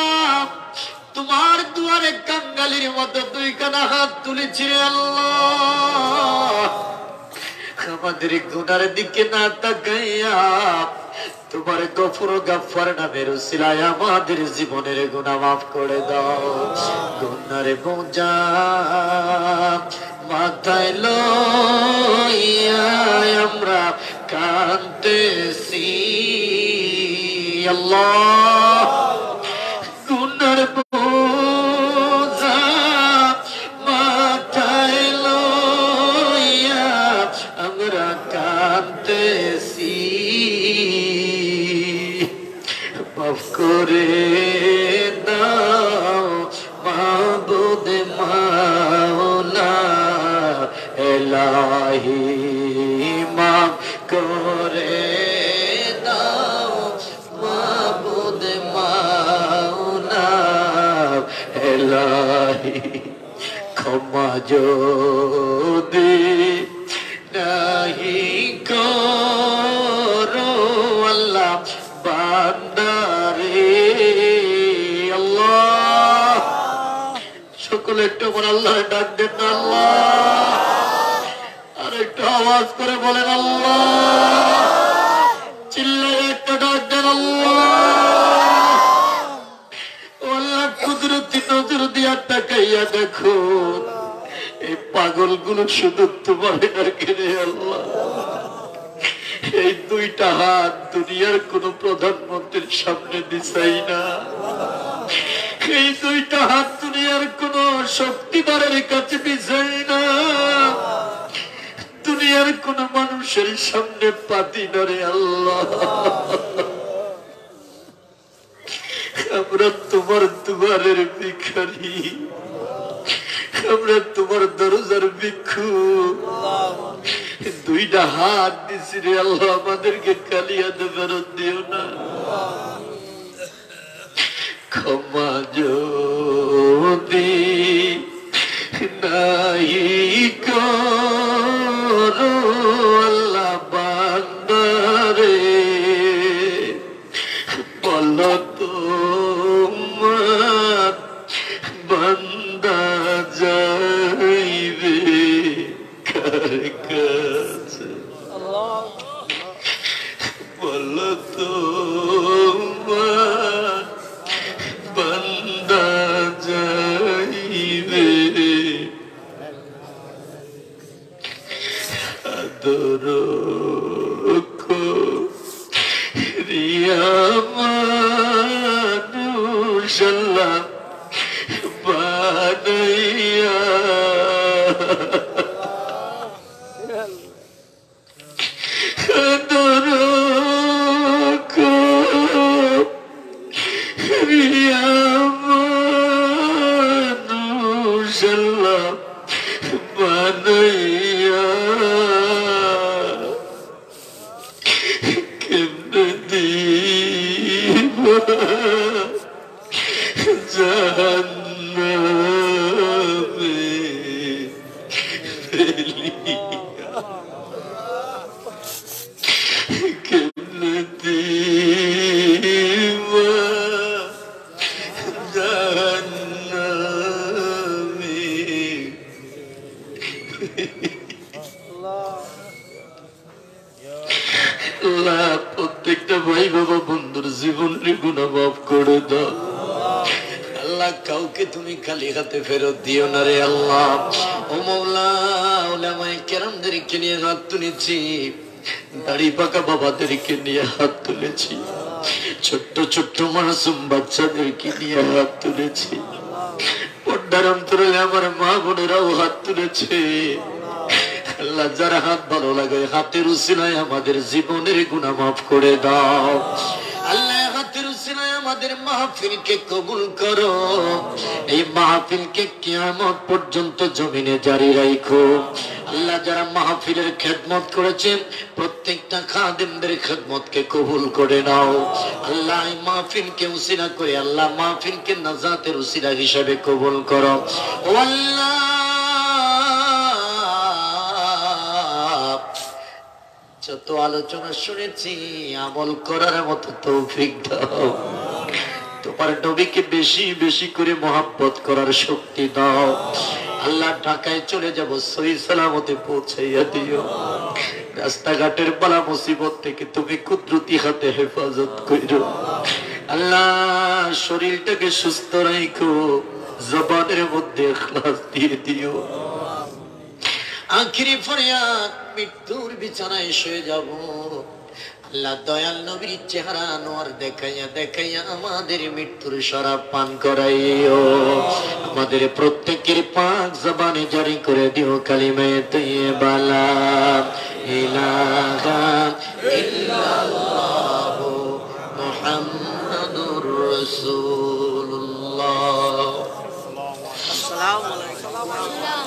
তোমার দুয়ারে কাঙ্গালির মতো দুই কানা হাত তুলেছি আল্লাহ। আমাদের গুনার দিকে না তাকাইয়া তোমার গফুর গাফফার নামের উসিলায় আমাদের জীবনের গুনাহ মাফ করে দাও। গুনার বোঝা মাথায় লইয়া আমরা কাঁদতেছি আল্লাহ। গুনার
মাফ করে দাও মাবুদ মাওলা এলাহি মাফ করে দাও মাবুদ মাওলা এলাহি ক্ষমা যদি নাহি করো আল্লাহ বান্দারে আল্লাহ সকলে একটু আমার আল্লাহ ডাক দেন না আল্লাহ আর একটু আওয়াজ করে বলেন আল্লাহ চিল্লায় একটা ডাক দেন আল্লাহ আল্লাহ কুদরতি নজর দিয়া তাকাইয়া দেখো এই পাগলগুলো শুধু তোমার আর কেড়ে আল্লাহ এই দুইটা হাত দুনিয়ার কোন প্রধানমন্ত্রীর সামনে দিছাই না এই দুইটা হাত দুনিয়ার কোন শক্তিধরের কাছে দিছাই না দুনিয়ার কোন মানুষের সামনে পাতি ধরে আল্লাহ আমরা তোমার দুয়ারের ভিখারি আমরা তোমার দরজার ভিক্ষু দুইটা হাত দিছি রে আল্লাহ আমাদেরকে কালিয়াতে ফেরত দিও না ক্ষমা যদি নাই করো আল্লাহ বান্দারে বলো তোমার বান্দা যাইবে কার কাছে বলো তোমার বান্দা যাইবে আদর রিয়া মানুষ আল্লাহ বানাইয়া আদর রিয়া মানুষ আল্লাহ বানাইয়া কেমনে দিব জাহান্নামে ফেলিয়া কেমনে দিব জাহান্নামে আল্লাহ প্রত্যেকটা ভাই বাবা বন্ধুর জীবনের গুনাহ মাফ করে দাও আল্লাহ কাউকে তুমি খালি হাতে ফেরত দিও না রে আল্লাহ ও মওলা উলামায়ে কেরামদেরকে নিয়ে হাত তুলেছি দাড়ি পাকা বাবাদেরকে নিয়ে হাত তুলেছি ছোট্ট ছোট্ট মাসুম বাচ্চাদেরকে নিয়ে হাত তুলেছি পর্দার অন্তরালে আমার মা বোনেরাও হাত তুলেছে আল্লাহ যারা হাত ভালো লাগে হাতের উসিলায় আমাদের জীবনের গুনাহ মাফ করে দাও আল্লাহ হাতের উসিলায় আমাদের মাহফিলকে কবুল করো এই মাহফিলকে কিয়ামত পর্যন্ত জমিনে জারি রাখো আল্লাহ যারা মাহফিলের খেদমত করেছেন প্রত্যেকটা খাদেমদের খেদমতকে কবুল করে নাও আল্লাহ এই মাহফিলকে উসিলা করে আল্লাহ মাহফিলকে নাজাতের উসিলা হিসেবে কবুল করো ও আল্লাহ যত আলোচনা শুনেছি আমল করার মতো তৌফিক দাও তোমার নবীকে বেশি বেশি করে মহব্বত করার শক্তি দাও আল্লাহ ঢাকায় চলে যাব সহি সালামতে পৌঁছাইয়া দিও রাস্তাঘাটের বালা মুসিবত থেকে তুমি কুদরতি হাতে হেফাজত করো আল্লাহ শরীরটাকে সুস্থ রাখো জবানের মধ্যে ইখলাস দিয়ে দিও আখিরি ফরিয়াদ মৃত্যুর বিছানায় শুয়ে যাব আল্লাহ দয়াল নবীর চেহারা আনোয়ার দেখাইয়া দেখাইয়া আমাদের মৃত্যুর শরাব পান করাইও আমাদের প্রত্যেকের পাক জবানে জারি করে দিও কালিমা তাইয়্যিবা লা ইলাহা ইল্লাল্লাহু মুহাম্মাদুর রাসূলুল্লাহ।
আসসালামু আলাইকুম।